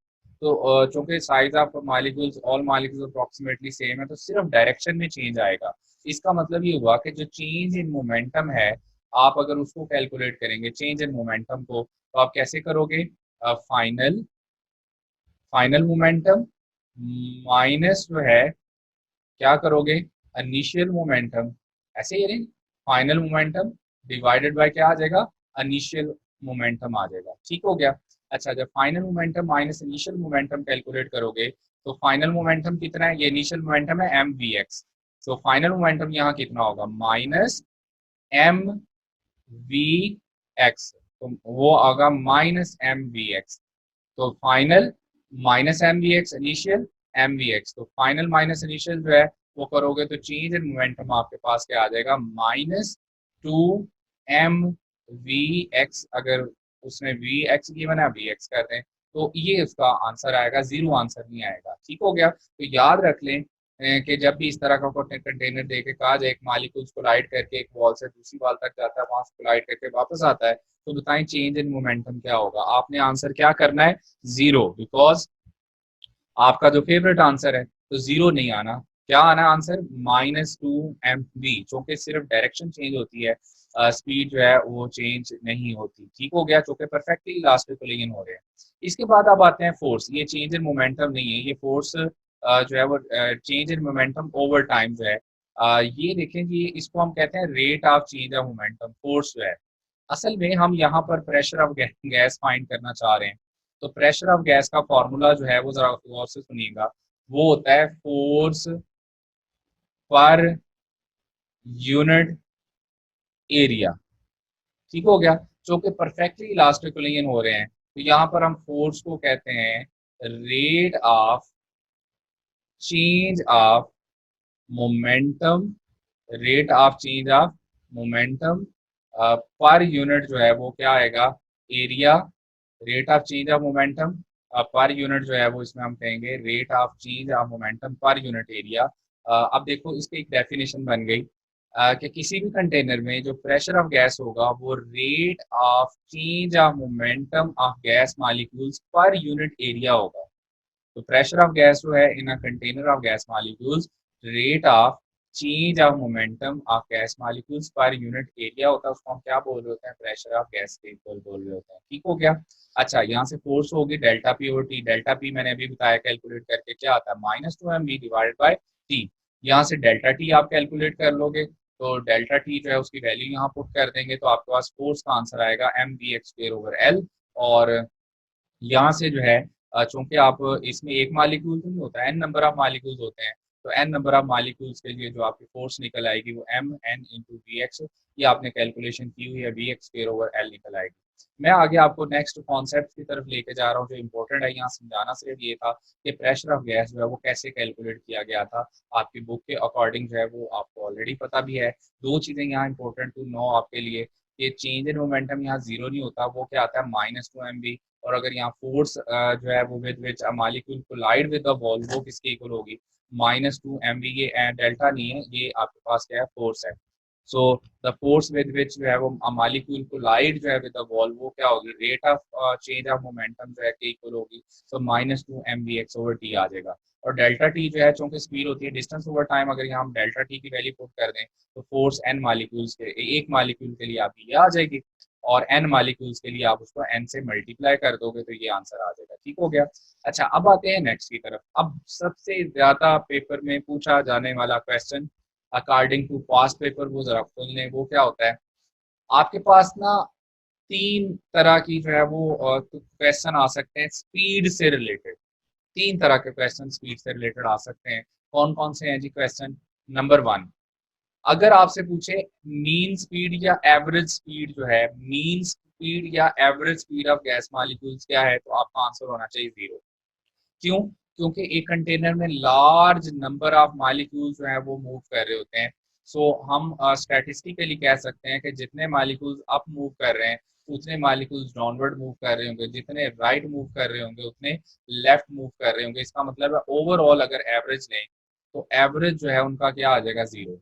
तो चूंकि size of molecules all molecules approximately same है, तो सिर्फ डायरेक्शन में चेंज आएगा। इसका मतलब ये हुआ कि जो चेंज इन मोमेंटम है, आप अगर उसको कैलकुलेट करेंगे चेंज इन मोमेंटम को, तो आप कैसे करोगे, फाइनल फाइनल मोमेंटम माइनस जो है क्या करोगे, इनिशियल मोमेंटम, ऐसे ही नहीं, फाइनल मोमेंटम डिवाइडेड बाय क्या आ जाएगा, इनिशियल मोमेंटम आ जाएगा, ठीक हो गया। अच्छा, जब final momentum minus initial momentum calculate करोगे तो फाइनल मोमेंटम कितना है, ये इनिशियल मोमेंटम है एम वी एक्स, तो फाइनल मोमेंटम यहाँ कितना होगा माइनस एम वी एक्स, तो वो होगा माइनस एम वी एक्स। तो final minus M we X, initial M we X, तो फाइनल माइनस इनिशियल जो है वो करोगे तो चेंज इन मोमेंटम आपके पास क्या आ जाएगा minus two M we X. अगर उसने वी एक्स गिवन है, वी एक्स कर दें तो ये उसका आंसर आएगा, जीरो आंसर नहीं आएगा। ठीक हो गया, तो याद रख लें कि जब भी इस तरह का कंटेनर दे के कहा जाए एक मालिक्यूल कोलाइड करके एक वॉल से दूसरी वॉल तक जाता है, वहां से कोलाइड करके वापस आता है, तो बताएं चेंज इन मोमेंटम क्या होगा। आपने आंसर क्या करना है, जीरो, बिकॉज आपका जो फेवरेट आंसर है, तो जीरो नहीं आना, क्या आना answer minus two M V, क्योंकि सिर्फ डायरेक्शन चेंज होती है, स्पीड जो है वो चेंज नहीं होती। ठीक हो गया, चूंकि परफेक्टली इलास्टिक कोलिजन हो रहे हैं। इसके बाद अब आते हैं फोर्स, ये चेंज इन मोमेंटम नहीं है, ये फोर्स जो है वो change in momentum over time जो है, ये देखें कि इसको हम कहते हैं rate of change of momentum. Force जो है असल में हम यहाँ पर प्रेशर ऑफ गैस फाइंड करना चाह रहे हैं, तो प्रेशर ऑफ गैस का फॉर्मूला जो है वो जरा गौर से सुनिएगा, वो होता है फोर्स पर यूनिट एरिया। ठीक हो गया, जो कि परफेक्टली इलास्टिक कोलिजन हो रहे हैं, तो यहाँ पर हम फोर्स को कहते हैं rate of change of momentum, rate of change of momentum per unit जो है वो क्या आएगा, area. Rate of change of momentum per unit जो है वो इसमें हम कहेंगे rate of change of momentum पर यूनिट एरिया। अब देखो इसकी एक डेफिनेशन बन गई कि किसी भी कंटेनर में जो प्रेशर ऑफ गैस होगा वो rate of change of momentum of gas molecules पर यूनिट एरिया होगा। तो प्रेशर ऑफ गैस जो है in a container of gas molecules, rate of change of momentum of gas molecules पर यूनिट एरिया होता है, उसको हम क्या बोल रहे होते हैं, प्रेशर ऑफ गैस के इक्वल बोल रहे होते हैं। ठीक हो गया। अच्छा, यहाँ से फोर्स होगी डेल्टा पी और टी, डेल्टा पी मैंने अभी बताया कैलकुलेट करके क्या आता है minus two M V divided by T. यहाँ से डेल्टा टी आप कैलकुलेट कर लोगे, तो डेल्टा टी जो है उसकी वैल्यू यहाँ पुट कर देंगे तो आपके पास फोर्स का आंसर आएगा M we X square over L. और यहाँ से जो है चूंकि आप इसमें एक मालिक्यूल तो नहीं होता, एन नंबर ऑफ मालिक्यूल्स होते हैं, तो एन नंबर ऑफ मालिक्यूल्स के लिए जो आपकी फोर्स निकल आएगी वो M N into V X, ये आपने कैलकुलेशन की हुई है, V X square over L निकल आएगी। मैं आगे आपको नेक्स्ट कॉन्सेप्ट की तरफ लेके जा रहा हूँ, जो इंपॉर्टेंट है यहाँ समझाना सिर्फ ये था कि प्रेशर ऑफ गैस जो है वो कैसे कैलकुलेट किया गया था, आपकी बुक के अकॉर्डिंग जो है वो आपको ऑलरेडी पता भी है। दो चीजें यहाँ इंपॉर्टेंट टू नो आपके लिए, ये चेंज इन मोमेंटम यहाँ जीरो नहीं होता, वो क्या आता है माइनस टू एम वी। और अगर यहाँ फोर्स जो है वो with which molecule collide with the wall, वो किसके इक्वल होगी माइनस टू एम वी। ये डेल्टा नहीं है, ये आपके पास क्या है फोर्स है। So the force with which जो है वो मालिक्यूल कोलाइड जो है विद द वॉल, वो क्या होगी rate of change of momentum जो है के इक्वल होगी, so minus two M we x over t आ जाएगा। और डेल्टा टी जो है चूंकि स्पीड होती है डिस्टेंस ओवर टाइम, अगर यहाँ हम डेल्टा टी की वैल्यू पुट कर दें तो फोर्स एन मालिक्यूल्स के, एक मालिक्यूल के लिए आपकी ये आ जाएगी, और एन मालिक्यूल्स के लिए आप उसको एन से मल्टीप्लाई कर दोगे तो ये आंसर आ जाएगा। ठीक हो गया। अच्छा, अब आते हैं नेक्स्ट की तरफ। अब सबसे ज्यादा पेपर में पूछा जाने वाला question according to past paper, वो जरा खोल लें, वो क्या होता है आपके पास ना, तीन तरह की जो है वो क्वेश्चन आ सकते हैं स्पीड से रिलेटेड। तीन तरह के क्वेश्चन स्पीड से रिलेटेड आ सकते हैं। कौन कौन से हैं जी क्वेश्चन। नंबर वन, अगर आपसे पूछे मीन स्पीड या एवरेज स्पीड जो है, मीन स्पीड या average speed of gas molecules क्या है, तो आपका आंसर होना चाहिए जीरो। क्यों, क्योंकि एक कंटेनर में लार्ज नंबर ऑफ मॉलिक्यूल्स जो है वो मूव कर रहे होते हैं। सो हम स्टैटिस्टिकली कह सकते हैं कि जितने मॉलिक्यूल्स अप मूव कर रहे हैं उतने मॉलिक्यूल्स डाउनवर्ड मूव कर रहे होंगे, जितने राइट मूव कर रहे होंगे उतने लेफ्ट मूव कर रहे होंगे। इसका मतलब है ओवरऑल अगर एवरेज लें तो एवरेज जो है उनका क्या आ जाएगा, जीरो।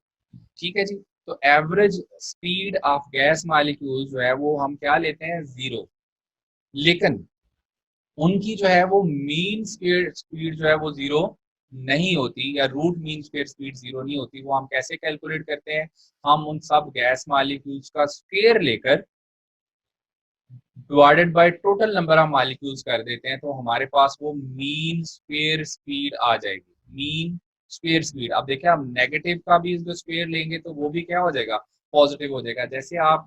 ठीक है जी, तो average speed of gas molecule जो है वो हम क्या लेते हैं, जीरो। लेकिन उनकी जो है वो मीन स्पीड स्पीड जो है वो जीरो नहीं होती, या root mean square speed zero नहीं होती। वो हम कैसे कैलकुलेट करते हैं, हम उन सब गैस मॉलिक्यूल्स का स्क्वायर लेकर divided by total number of molecules कर देते हैं, तो हमारे पास वो मीन स्क्वायर स्पीड आ जाएगी। मीन स्क्वायर स्पीड, अब देखिए हम नेगेटिव का भी जो स्क्वायर लेंगे तो वो भी क्या हो जाएगा, पॉजिटिव हो जाएगा। जैसे आप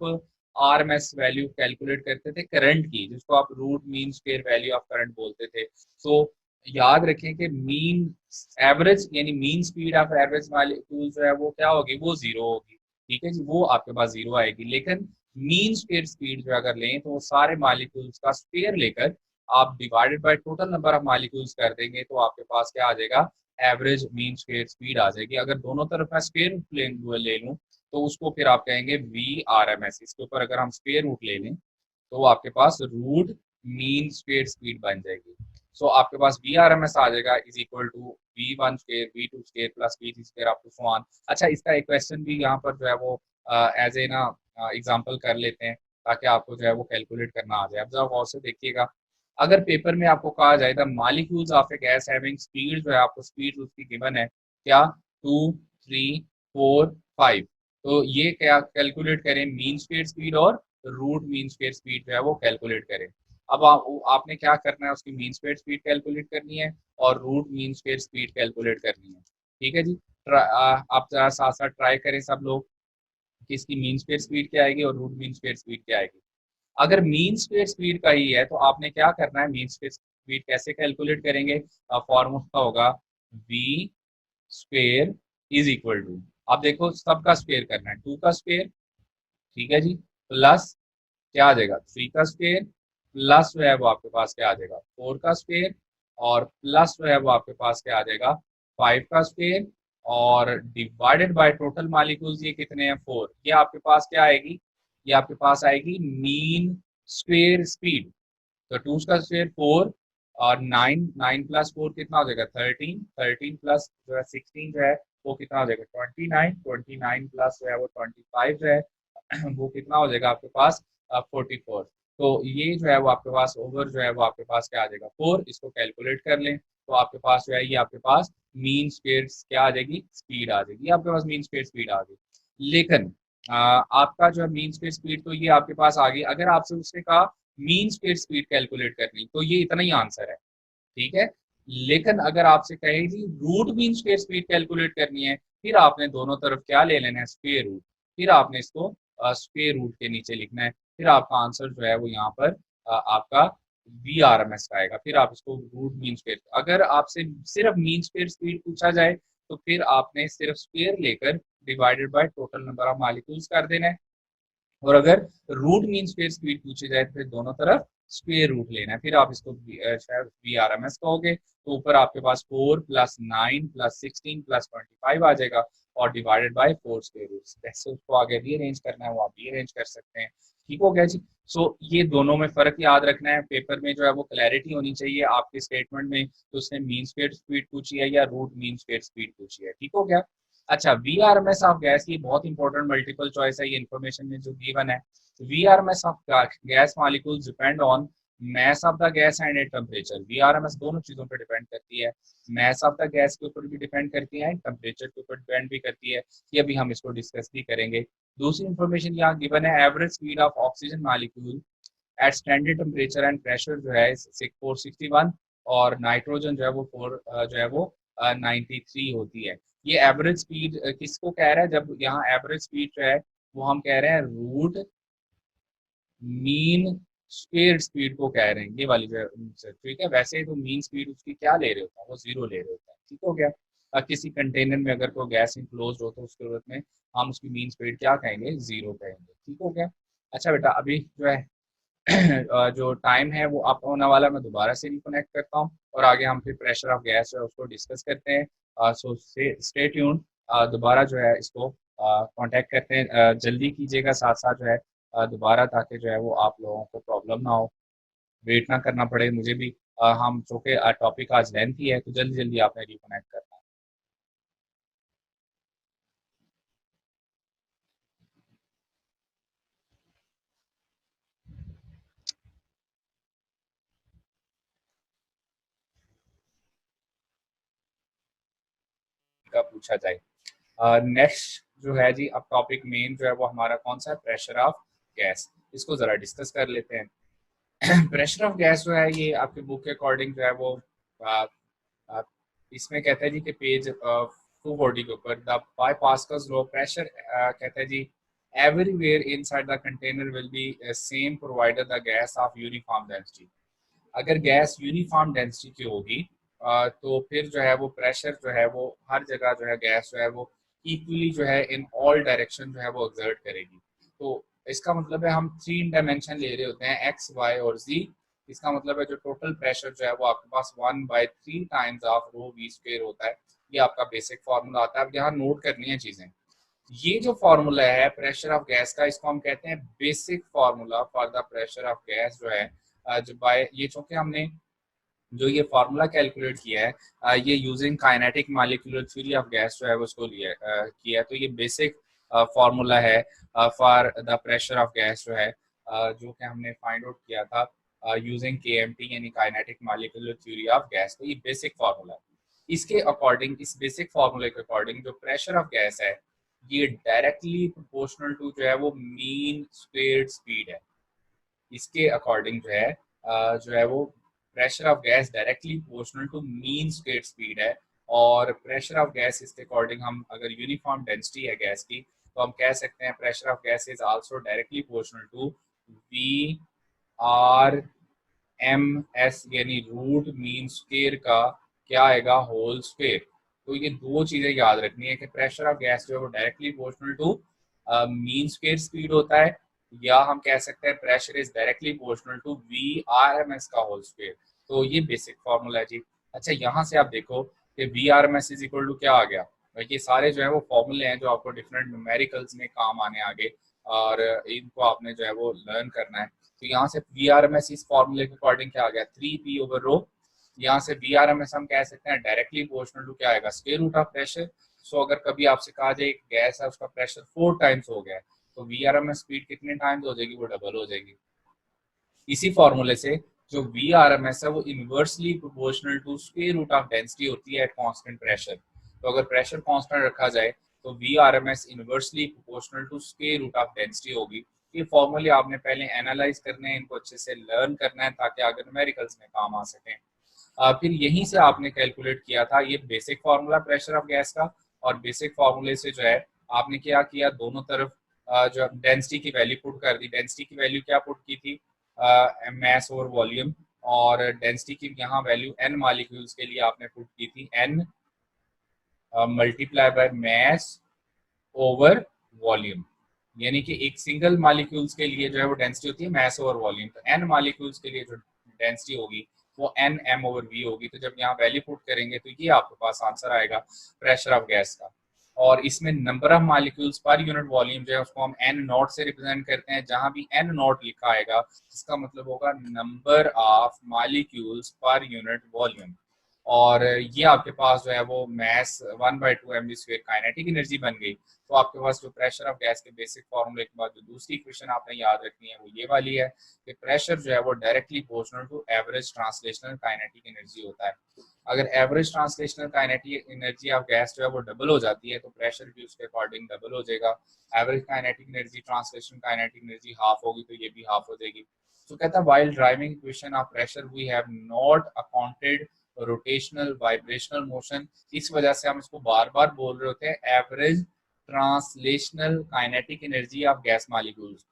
आरएमएस वैल्यू कैलकुलेट करते थे करंट की, जिसको आप root mean square value of current बोलते थे। सो याद रखें कि मीन एवरेज यानी mean speed of average molecule जो है वो क्या होगी, वो जीरो होगी। ठीक है जी, वो आपके पास जीरो आएगी। लेकिन मीन स्क्वायर स्पीड जो अगर लें तो वो सारे मॉलिक्यूल्स का स्क्वायर लेकर आप divided by total number of molecules कर देंगे तो आपके पास क्या आ जाएगा, एवरेज मीन स्क्वायर स्पीड आ जाएगी। अगर दोनों तरफ मैं स्क्वायर रूट ले लूं तो उसको फिर आप कहेंगे वी आर एम एस। इसके ऊपर अगर हम स्क्वायर रूट ले लें तो आपके पास रूट मीन स्क्वायर स्पीड बन जाएगी। सो आपके पास वी आर एम एस आ जाएगा is equal to V one square V two square plus V three square up to so on. अच्छा, इसका एक क्वेश्चन भी यहाँ पर जो है वो एज ए ना एग्जाम्पल कर लेते हैं ताकि आपको जो है वो कैलकुलेट करना आ जाए। अब जरा गौर से देखिएगा, अगर पेपर में आपको कहा जाए the molecules of A gas having speed जो है, आपको स्पीड उसकी गिवन है क्या, 2, 3, 4, 5। तो ये क्या कैलकुलेट करें, मीन स्क्वायर स्पीड और रूट मीन स्क्वायर स्पीड जो है वो कैलकुलेट करें। अब आपने क्या करना है, उसकी मीन स्क्वायर स्पीड कैलकुलेट करनी है और root mean square speed calculate करनी है। ठीक है जी, आप जरा साथ साथ ट्राई करें सब लोग कि इसकी मीन स्क्वायर स्पीड क्या आएगी और रूट मीन स्क्वायर स्पीड क्या आएगी। अगर मीन स्क्वायर स्पीड का ही है तो आपने क्या करना है, मीन स्क्वायर स्पीड कैसे कैलकुलेट करेंगे, फॉर्मूला होगा V square is equal to, आप देखो सबका स्क्वेयर करना है, 2 का स्क्वेयर, ठीक है जी, प्लस क्या आ जाएगा, 3 का स्क्वेयर, प्लस जो है वो आपके पास क्या आ जाएगा, 4 का स्क्वेयर, और प्लस जो है वो आपके पास क्या आ जाएगा, 5 का स्क्वेयर, और डिवाइडेड बाय टोटल मॉलिक्यूल्स ये कितने हैं, 4। ये आपके पास क्या आएगी, ये आपके पास आएगी मीन स्क्वेयर स्पीड। तो 2 का स्क्वायर 4 और 9, 9 + 4 कितना हो जाएगा, 13, 13 प्लस जो है 16 जो है वो कितना हो जाएगा, 29, 29 प्लस जो है वो 25 जो है वो कितना हो जाएगा आपके पास, 44। तो ये जो है वो आपके पास ओवर जो है वो आपके पास क्या आ जाएगा, 4। इसको कैलकुलेट कर लें तो आपके पास जो है ये आपके पास मीन स्क्वेयर क्या आ जाएगी, स्पीड आ जाएगी, आपके पास मीन स्क्वेयर स्पीड आ गई। लेकिन आपका जो है मीन स्क्वेयर स्पीड तो ये आपके पास आ गई। अगर आपसे उसने कहा मीन स्क्वेयर स्पीड कैलकुलेट करनी तो ये इतना ही आंसर है, ठीक है। लेकिन अगर आपसे कहे जी root mean square speed calculate करनी है, फिर आपने दोनों तरफ क्या ले लेना है, स्क्वेयर रूट। फिर आपने इसको स्क्वेयर रूट के नीचे लिखना है, फिर आपका आंसर जो है वो यहाँ पर आपका वी आर एम एस आएगा। फिर आप इसको रूट मीन स्क्वेयर, अगर आपसे सिर्फ मीन स्क्वेयर स्पीड पूछा जाए तो फिर आपने सिर्फ स्क्वेयर लेकर divided by total number of molecules कर देना है। और अगर रूट मीन स्क्वेयर स्पीड पूछी जाए तो फिर दोनों तरफ स्क्वेयर रूट लेना है, फिर आप इसको शायद वी आर एम एस कहोगे तो ऊपर आपके पास 4 + 9 + 16 + 25 आ जाएगा और डिवाइडेड बाय 4 स्क्वेयर रूट। जैसे उसको आगे रीअरेंज करना है वो आप रीअरेंज कर सकते हैं। ठीक हो गया जी। सो ये दोनों में फर्क याद रखना है, पेपर में जो है वो क्लैरिटी होनी चाहिए आपके स्टेटमेंट में, तो उसने मीन स्क्वेयर स्पीड पूछी है या रूट मीन स्क्वेयर स्पीड पूछी है। ठीक हो गया। अच्छा, वीआरएमएस ऑफ गैस, ये बहुत इंपॉर्टेंट मल्टीपल चॉइस है, ये इन्फॉर्मेशन में जो गिवन है। VRMS of gas molecules depend on mass of the gas and it temperature. VRMS दोनों चीजों पर डिपेंड करती है, mass ऑफ द गैस के ऊपर भी डिपेंड करती है, टेम्परेचर के ऊपर डिपेंड भी करती है। ये अभी हम इसको डिस्कस भी करेंगे। दूसरी इंफॉर्मेशन यहाँ गिवन है, average speed of oxygen molecule eight standard temperature and pressure जो है 461, और नाइट्रोजन जो है वो 4 जो है वो 93 होती है। ये एवरेज स्पीड किसको कह रहा है, जब यहाँ एवरेज स्पीड जो है वो हम कह रहे हैं रूट मीन स्क्वेयर स्पीड को कह रहे हैं, ये वाली जो है उनसे, ठीक है। वैसे ही तो मीन स्पीड उसकी क्या ले रहे होता है, वो जीरो ले रहे होता है। ठीक हो गया। किसी कंटेनर में अगर कोई गैस इनक्लोज हो तो उसके सूरत में हम उसकी मीन स्पीड क्या कहेंगे, जीरो कहेंगे। ठीक हो गया। अच्छा बेटा, अभी जो है जो टाइम है वो अप होने वाला, मैं दोबारा से रिकनेक्ट करता हूँ और आगे हम फिर प्रेशर ऑफ गैस है उसको डिस्कस करते हैं। सो स्टे ट्यून, दोबारा जो है इसको कांटेक्ट करते हैं। जल्दी कीजिएगा साथ साथ जो है दोबारा, ताकि जो है वो आप लोगों को प्रॉब्लम ना हो, वेट ना करना पड़े मुझे भी। हम चूँकि टॉपिक आज लेंथी है तो जल्दी जल्दी आपने रिकनेक्ट करना का पूछा जाए। नेक्स्ट जो है जी, अब टॉपिक मेन जो है वो हमारा कौन सा है, प्रेशर ऑफ गैस। इसको ज़रा डिस्कस कर लेते हैं। प्रेशर ऑफ गैस जो है ये आपके बुक के अकॉर्डिंग जो है वो आ, आ, इसमें कहता है जी कि पेज 240 के ऊपर the by Pascal's law pressure कहता है जी everywhere inside the container will be same provided the gas of uniform density. अगर गैस यूनिफॉर्म डेंसिटी की होगी तो फिर जो है वो प्रेशर जो है वो हर जगह जो है गैस जो है वो इक्वली जो है इन ऑल डायरेक्शन जो है वो एक्सर्ट करेगी। तो इसका मतलब है हम 3 डायमेंशन ले रहे होते हैं एक्स वाई और जी। इसका मतलब है जो टोटल प्रेशर जो है वो आपके पास 1/3 times of rho V square होता है। ये आपका बेसिक फार्मूला आता है। अब यहाँ नोट करनी है चीजें। ये जो फार्मूला है प्रेशर ऑफ गैस का, इसको हम कहते हैं basic formula for the pressure of gas जो है जो बाय ये चूंकि हमने जो ये फार्मूला कैलकुलेट किया है ये using kinetic molecular theory of gas जो है वो उसको किया है। तो ये बेसिक फार्मूला है for the pressure of gas जो है जो कि हमने फाइंड आउट किया था यूजिंग केएमटी यानी kinetic molecular theory of gas. तो ये बेसिक फार्मूला है। इसके अकॉर्डिंग, इस बेसिक फार्मूले के अकॉर्डिंग जो प्रेशर ऑफ गैस है ये डायरेक्टली प्रोपोर्शनल टू जो है वो मीन स्क्वेयर्ड स्पीड है। इसके अकॉर्डिंग जो है वो pressure of gas directly proportional to mean squared speed है। और प्रेशर ऑफ गैस इसके अकॉर्डिंग हम अगर यूनिफॉर्म डेंसिटी है गैस की तो हम कह सकते हैं pressure of gas is also directly proportional to V R M S यानी रूट मीन स्क्वेयर का क्या आएगा होल स्क्वेयर। तो ये दो चीजें याद रखनी है कि प्रेशर ऑफ गैस जो है वो directly proportional to mean square speed होता है, या हम कह सकते हैं pressure is directly proportional to V R M S का होल स्क्वेयर। तो ये बेसिक फॉर्मूला है जी। अच्छा यहाँ से आप देखो कि V R M S is equal to क्या आ गया। ये सारे जो है वो फॉर्मूले हैं जो आपको डिफरेंट न्यूमेरिकल्स में काम आने आगे, और इनको आपने जो है वो लर्न करना है। तो यहाँ से वी आर एम एस इस फॉर्मूले के अकॉर्डिंग क्या आ गया 3p/रो। यहाँ से वी आर एम एस हम कह सकते हैं डायरेक्टली प्रोपोर्शनल टू क्या आएगा स्क्वायर रूट ऑफ प्रेशर। सो अगर कभी आपसे कहा जाए एक गैस है उसका प्रेशर 4 टाइम्स हो गया है तो V R M S speed कितने टाइम्स हो जाएगी, वो डबल हो जाएगी। इसी फॉर्मूले से जो वी आर एम एस है वो inversely proportional to square root of density होती है एट कांस्टेंट प्रेशर। तो अगर प्रेशर कांस्टेंट रखा जाए तो V R M S inversely proportional to square root of density होगी। ये फॉर्मूले आपने पहले एनालाइज करने हैं, इनको अच्छे से लर्न करना है ताकि आगे न्यूमेरिकल्स में काम आ सकें। फिर यहीं से आपने कैलकुलेट किया था ये basic formula pressure of gas का। और बेसिक फार्मूले से जो है आपने क्या किया, दोनों तरफ जो डेंसिटी की वैल्यू पुट कर दी। डेंसिटी की वैल्यू क्या पुट की थी, मास ओवर वॉल्यूम। और डेंसिटी की यहाँ वैल्यू n मॉलिक्यूल्स के लिए आपने पुट की थी n multiply by mass over volume. यानी कि एक सिंगल मॉलिक्यूल्स के लिए जो है वो डेंसिटी होती है मास ओवर वॉल्यूम। तो n मॉलिक्यूल्स के लिए जो डेंसिटी होगी वो n m/v होगी। तो जब यहाँ वैल्यू पुट करेंगे तो ये आपके पास आंसर आएगा प्रेशर ऑफ गैस का। और इसमें नंबर ऑफ मॉलिक्यूल्स पर यूनिट वॉल्यूम जो है उसको हम n नॉट से रिप्रेजेंट करते हैं। जहां भी n नॉट लिखा आएगा इसका मतलब होगा नंबर ऑफ मॉलिक्यूल्स पर यूनिट वॉल्यूम। और ये आपके पास जो है वो मैस 1/2 mv² काइनेटिक एनर्जी बन गई। तो आपके पास जो प्रेशर ऑफ गैस के बेसिक फॉर्मूले के बाद जो दूसरी इक्वेशन आपने याद रखनी है वो ये वाली है कि प्रेशर जो है वो directly proportional to average translational kinetic energy होता है। अगर average translational kinetic energy of gas जो है वो डबल हो जाती है तो प्रेशर भी उसके अकॉर्डिंग डबल हो जाएगा। Average kinetic energy translational kinetic energy half होगी तो ये भी हाफ हो जाएगी। तो कहता है while deriving equation of pressure we have not accounted rotational vibrational motion. इस वजह से हम इसको बार बार बोल रहे होते हैं average translational kinetic energy of gas molecules.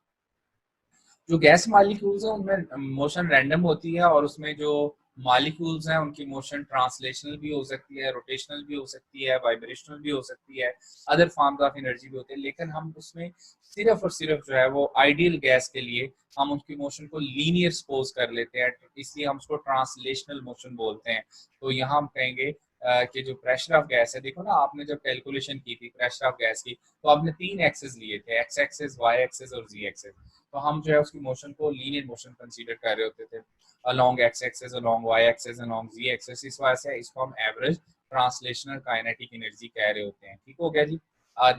जो गैस मॉलिक्यूल्स है उनमें मोशन रैंडम होती है और उसमें जो मॉलिक्यूल्स हैं उनकी मोशन ट्रांसलेशनल भी हो सकती है, रोटेशनल भी हो सकती है, वाइब्रेशनल भी हो सकती है, अदर फॉर्म्स ऑफ एनर्जी भी होते हैं। लेकिन हम उसमें सिर्फ और सिर्फ जो है वो आइडियल गैस के लिए हम उनकी मोशन को लीनियर सपोज कर लेते हैं, इसलिए हम उसको ट्रांसलेशनल मोशन बोलते हैं। तो यहाँ हम कहेंगे कि जो प्रेशर ऑफ गैस है, देखो ना आपने जब कैलकुलेशन की थी प्रेशर ऑफ गैस की तो आपने 3 एक्सेस लिए थे, एक्स एक्सेस, वाई एक्सेस और जी एक्सेस। तो हम जो है उसकी मोशन को लीनियर मोशन कंसीडर कर रहे होते थे, along x axis, along y axis, along z axis। इस वजह से इसको हम एवरेज ट्रांसलेशनल काइनेटिक एनर्जी कह रहे होते हैं। ठीक हो गया जी।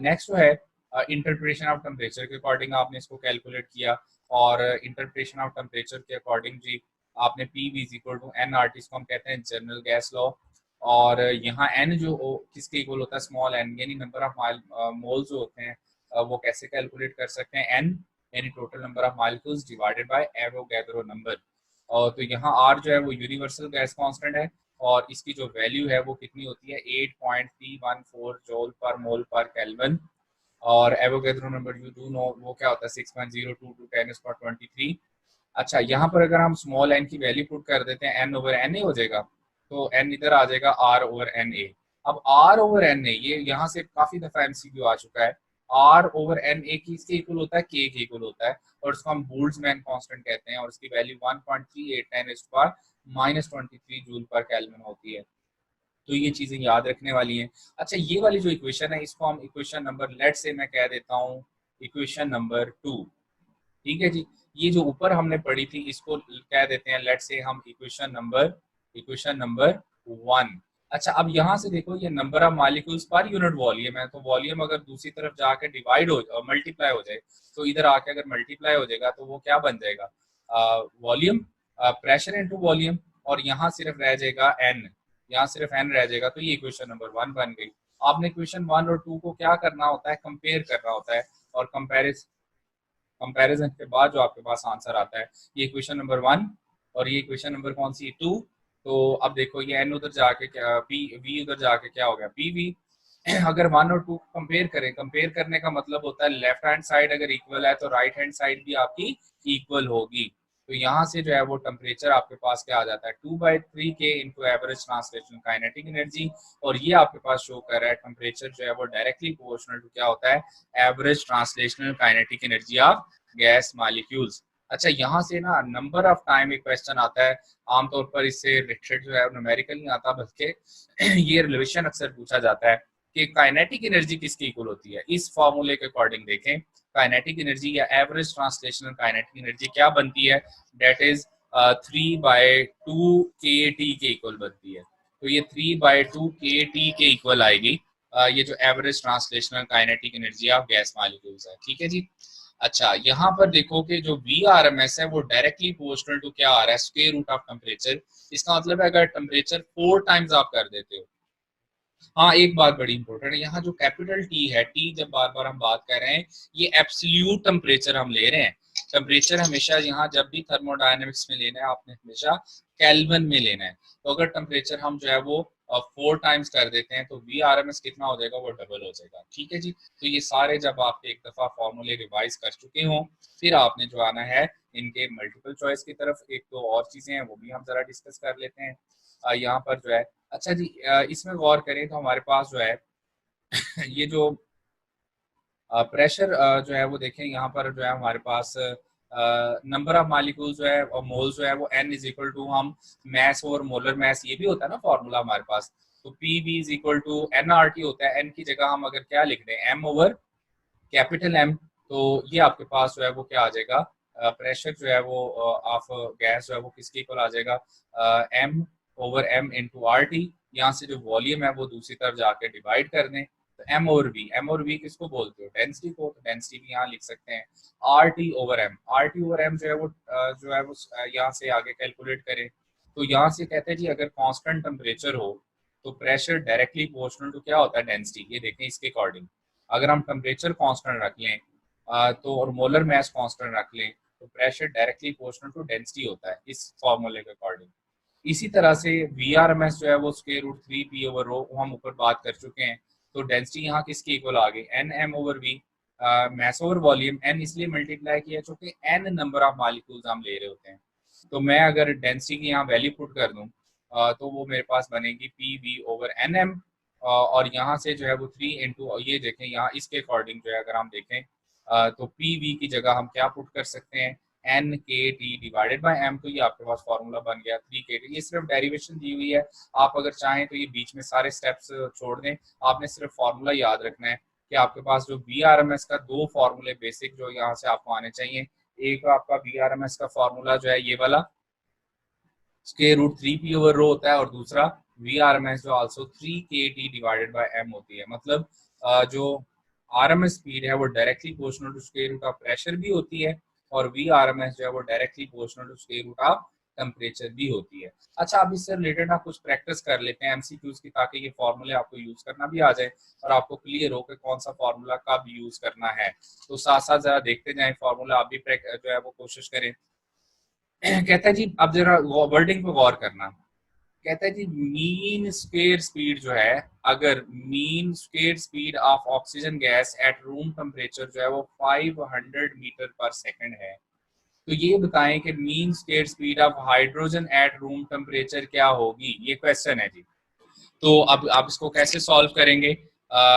नेक्स्ट जो है इंटरप्रिटेशन ऑफ टेम्परेचर के अकॉर्डिंग आपने इसको कैलकुलेट किया। और इंटरप्रिटेशन ऑफ टेम्परेचर के अकॉर्डिंग जी आपने PV is equal to nRT, इसको हम कहते हैं जनरल गैस लॉ। और यहाँ n जो किसके इक्वल होता है, स्मॉल n, यानी नंबर ऑफ मोल्स जो होते हैं वो कैसे कैलकुलेट कर सकते हैं, n यानी total number of molecules divided by Avogadro number. और तो यहाँ R जो है वो यूनिवर्सल गैस कांस्टेंट है और इसकी जो वैल्यू है वो कितनी होती है 8.314 जूल पर मोल पर केल्विन। और Avogadro number you do know वो क्या होता है 6.02 टू 10⁻23। अच्छा, यहाँ पर अगर हम स्मॉल एन की वैल्यू पुट कर देते हैं एन ओवर एन ए हो जाएगा, तो एन इधर आ जाएगा आर ओवर एन ए। अब आर ओवर एन ए ये यहाँ से काफी दफा एमसीक्यू आ चुका है। आर ओवर एन ए किसके इक्वल होता है, के इक्वल होता है, और उसको हम बोल्ट्जमैन कांस्टेंट कहते हैं, और उसकी वैल्यू 1.38 माइनस 23 जूल पर केल्विन होती है। तो ये चीजें याद रखने वाली हैं। अच्छा, ये वाली जो इक्वेशन है इसको हम इक्वेशन नंबर, लेट से मैं कह देता हूँ इक्वेशन नंबर 2। ठीक है जी। ये जो ऊपर हमने पढ़ी थी इसको कह देते हैं लेट से हम इक्वेशन नंबर 1। अच्छा, अब यहाँ से देखो ये नंबर ऑफ मॉलिक्यूल्स पर यूनिट वॉल्यूम है, तो वॉल्यूम अगर दूसरी तरफ जाके डिवाइड हो मल्टीप्लाई हो जाए, तो इधर आके अगर मल्टीप्लाई हो जाएगा तो वो क्या बन जाएगा, वॉल्यूम, प्रेशर इनटू वॉल्यूम, और यहाँ सिर्फ रह जाएगा एन, यहाँ सिर्फ एन रह जाएगा। तो ये इक्वेशन नंबर 1 बन गई। आपने इक्वेशन 1 और 2 को क्या करना होता है, कंपेयर करना होता है, और कंपैरिजन के बाद जो आपके पास आंसर आता है, ये इक्वेशन नंबर 1 और ये इक्वेशन नंबर कौन सी 2। तो अब देखो ये एन उधर जाके क्या, पी वी उधर जाके क्या हो गया, पी वी। अगर 1 और 2 कंपेयर करें, कंपेयर करने का मतलब होता है लेफ्ट हैंड साइड अगर इक्वल है तो राइट हैंड साइड भी आपकी इक्वल होगी। तो यहाँ से जो है वो टेम्परेचर आपके पास क्या आ जाता है, 2/3 के into average translational kinetic energy, और ये आपके पास शो कर रहा है टेम्परेचर जो है वो डायरेक्टली प्रोपोर्शनल टू क्या होता है, average translational kinetic energy of gas molecules. अच्छा, यहाँ से ना नंबर ऑफ टाइम एक क्वेश्चन आता है, आमतौर पर इससे रिलेटेड जो है न्यूमेरिकल नहीं आता, बल्कि ये रिलेशन अक्सर पूछा जाता है कि काइनेटिक एनर्जी किसकी इक्वल होती है। इस फॉर्मूले के अकॉर्डिंग देखें, काइनेटिक एनर्जी या एवरेज ट्रांसलेशनल काइनेटिक एनर्जी क्या बनती है, डेट इज 3/2 के टी के इक्वल बनती है। तो ये 3/2 के टी के इक्वल आएगी, ये जो average translational kinetic energy of gas molecules है। ठीक है जी। अच्छा, यहाँ पर देखो कि जो वी आर एम एस है वो डायरेक्टली प्रोपोर्शनल टू क्या आ रहा है, स्क्वायर रूट ऑफ टेम्परेचर। इसका मतलब है अगर टेम्परेचर 4 टाइम्स आप कर देते हो। हाँ, एक बात बड़ी इंपॉर्टेंट है, यहाँ जो कैपिटल टी है, टी जब बार बार हम बात कर रहे हैं, ये एब्सोल्यूट टेम्परेचर हम ले रहे हैं। टेम्परेचर हमेशा यहाँ जब भी थर्मोडायनेमिक्स में लेना है आपने हमेशा केल्विन में लेना है। तो अगर टेम्परेचर हम जो है वो 4 टाइम्स कर देते हैं तो वी आर एम एस कितना हो जाएगा, वो डबल हो जाएगा। ठीक है जी। तो ये सारे जब आप एक दफा फॉर्मूले रिवाइज कर चुके हों, फिर आपने जो आना है इनके मल्टीपल चॉइस की तरफ। एक दो और चीजें हैं वो भी हम जरा डिस्कस कर लेते हैं यहाँ पर जो है। अच्छा जी, इसमें गौर करें तो हमारे पास जो है ये जो प्रेशर जो है वो देखें, यहाँ पर जो है हमारे पास नंबर ऑफ मालिक्यूल जो है और मोल जो है वो n इज इक्वल टू, हम मैस और मोलर मैस ये भी होता है ना फॉर्मूला हमारे पास, तो P V is equal to N R T होता है। n की जगह हम अगर क्या लिख दें, m ओवर कैपिटल M, तो ये आपके पास जो है वो क्या आ जाएगा, प्रेशर जो है वो ऑफ गैस जो है वो किसके इक्वल आ जाएगा, m over m into R T. यहाँ से जो वॉल्यूम है वो दूसरी तरफ जाके डिवाइड कर दें, तो एम और वी किसको बोलते हो, डेंसिटी को, तो डेंसिटी भी यहाँ लिख सकते हैं आर टी ओवर एम जो है वो यहाँ से आगे कैलकुलेट करें। तो यहाँ से कहते हैं जी अगर कांस्टेंट टेम्परेचर हो तो प्रेशर डायरेक्टली प्रोपोर्शनल टू क्या होता है, डेंसिटी। ये देखें इसके अकॉर्डिंग अगर हम टेम्परेचर कांस्टेंट रख लें तो और मोलर मास कांस्टेंट रख लें, तो pressure directly proportional to density होता है इस फॉर्मूले के अकॉर्डिंग। इसी तरह से वी आर एम एस जो है वो स्क्वायर रूट 3 पी ओवर रो, हम ऊपर बात कर चुके हैं। तो डेंसिटी यहाँ किसकी इक्वल आ गई, N M over V, mass over volume, N इसलिए मल्टीप्लाई किया चूंकि एन नंबर ऑफ मॉलिक्यूल्स हम ले रहे होते हैं। तो मैं अगर डेंसिटी की यहाँ वैल्यू पुट कर दूं तो वो मेरे पास बनेगी P V over N M, और यहाँ से जो है वो 3 इंटू, ये देखें यहाँ इसके अकॉर्डिंग जो है अगर हम देखें तो पी वी की जगह हम क्या पुट कर सकते हैं, एन के टी डिवाइडेड बाय एम। तो ये आपके पास फॉर्मूला बन गया 3 के टी। ये सिर्फ डेरिवेशन दी हुई है, आप अगर चाहें तो ये बीच में सारे स्टेप्स छोड़ दें, आपने सिर्फ फॉर्मूला याद रखना है कि आपके पास जो वी आर एम एस का दो फॉर्मूले बेसिक जो यहाँ से आपको आने चाहिए। एक आपका वी आर एम एस का फॉर्मूला जो है ये वाला स्क्वायर रूट 3 पी ओवर रो होता है, और दूसरा वी आर एम एस जो आल्सो 3 के टी डिवाइडेड बाय एम होती है। मतलब जो आर एम एस स्पीड है वो directly proportional to square root of pressure भी होती है, और वी आर एम एस जो है वो directly proportional to square root of temperature भी होती है। अच्छा, अब इससे रिलेटेड आप कुछ प्रैक्टिस कर लेते हैं एमसीक्यूज की, ताकि ये फॉर्मूले आपको यूज करना भी आ जाए और आपको क्लियर हो कि कौन सा फॉर्मूला कब यूज करना है। तो साथ साथ जरा देखते जाएं फॉर्मूला, आप भी जो है वो कोशिश करें। कहता है जी अब जरा वर्डिंग पे गौर करना, कहता है जी मीन स्क्वायर स्पीड जो है, अगर mean square speed of oxygen gas at room temperature जो है वो 500 मीटर पर सेकंड है, तो ये बताएं कि mean square speed of hydrogen at room temperature क्या होगी। ये क्वेश्चन है जी। तो अब आप इसको कैसे सॉल्व करेंगे?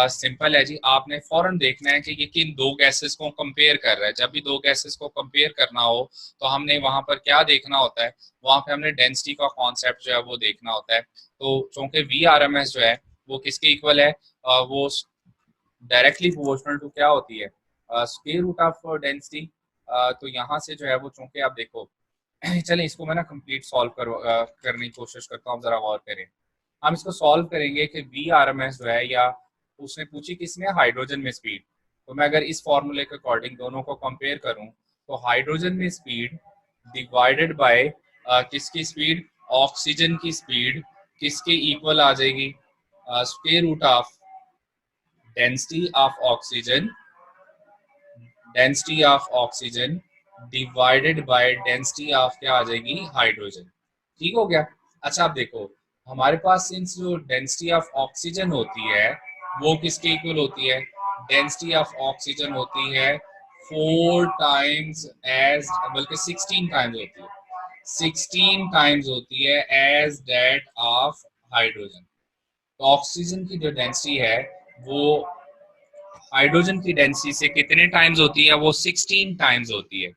सिंपल है जी, आपने फौरन देखना है कि ये किन दो गैसेस को कंपेयर कर रहा है। जब भी दो गैसेस को कंपेयर करना हो तो हमने वहां पर क्या देखना होता है, वहां पे हमने डेंसिटी का कॉन्सेप्ट जो है वो देखना होता है। तो चूंकि वी आर एम एस जो है वो किसके इक्वल है, वो डायरेक्टली प्रोपोर्शनल टू क्या होती है, स्क्वायर रूट ऑफ डेंसिटी। तो यहाँ से जो है वो चूंकि आप देखो चलें इसको मैं ना कंप्लीट सॉल्व करने की कोशिश करता हूँ, जरा गौर करें। हम इसको सॉल्व करेंगे कि वी आर एम एस जो है, या उसने पूछी किसमें, हाइड्रोजन में स्पीड। तो मैं अगर इस फॉर्मूले के अकॉर्डिंग दोनों को कंपेयर करूं तो हाइड्रोजन में स्पीड डिवाइडेड बाय किसकी स्पीड, ऑक्सीजन की स्पीड, किसके इक्वल आ जाएगी, square root of density of oxygen, density of oxygen divided by density of क्या आ जाएगी, हाइड्रोजन। ठीक हो गया। अच्छा आप देखो हमारे पास सिंस जो डेंसिटी ऑफ ऑक्सीजन होती है वो किसके इक्वल होती है, डेंसिटी ऑफ ऑक्सीजन होती है 4 टाइम्स एज, बल्कि 16 टाइम्स होती है, 16 टाइम्स होती है एज दैट ऑफ हाइड्रोजन। तो ऑक्सीजन की जो डेंसिटी है वो हाइड्रोजन की डेंसिटी से कितने टाइम्स होती है, वो 16 टाइम्स होती है।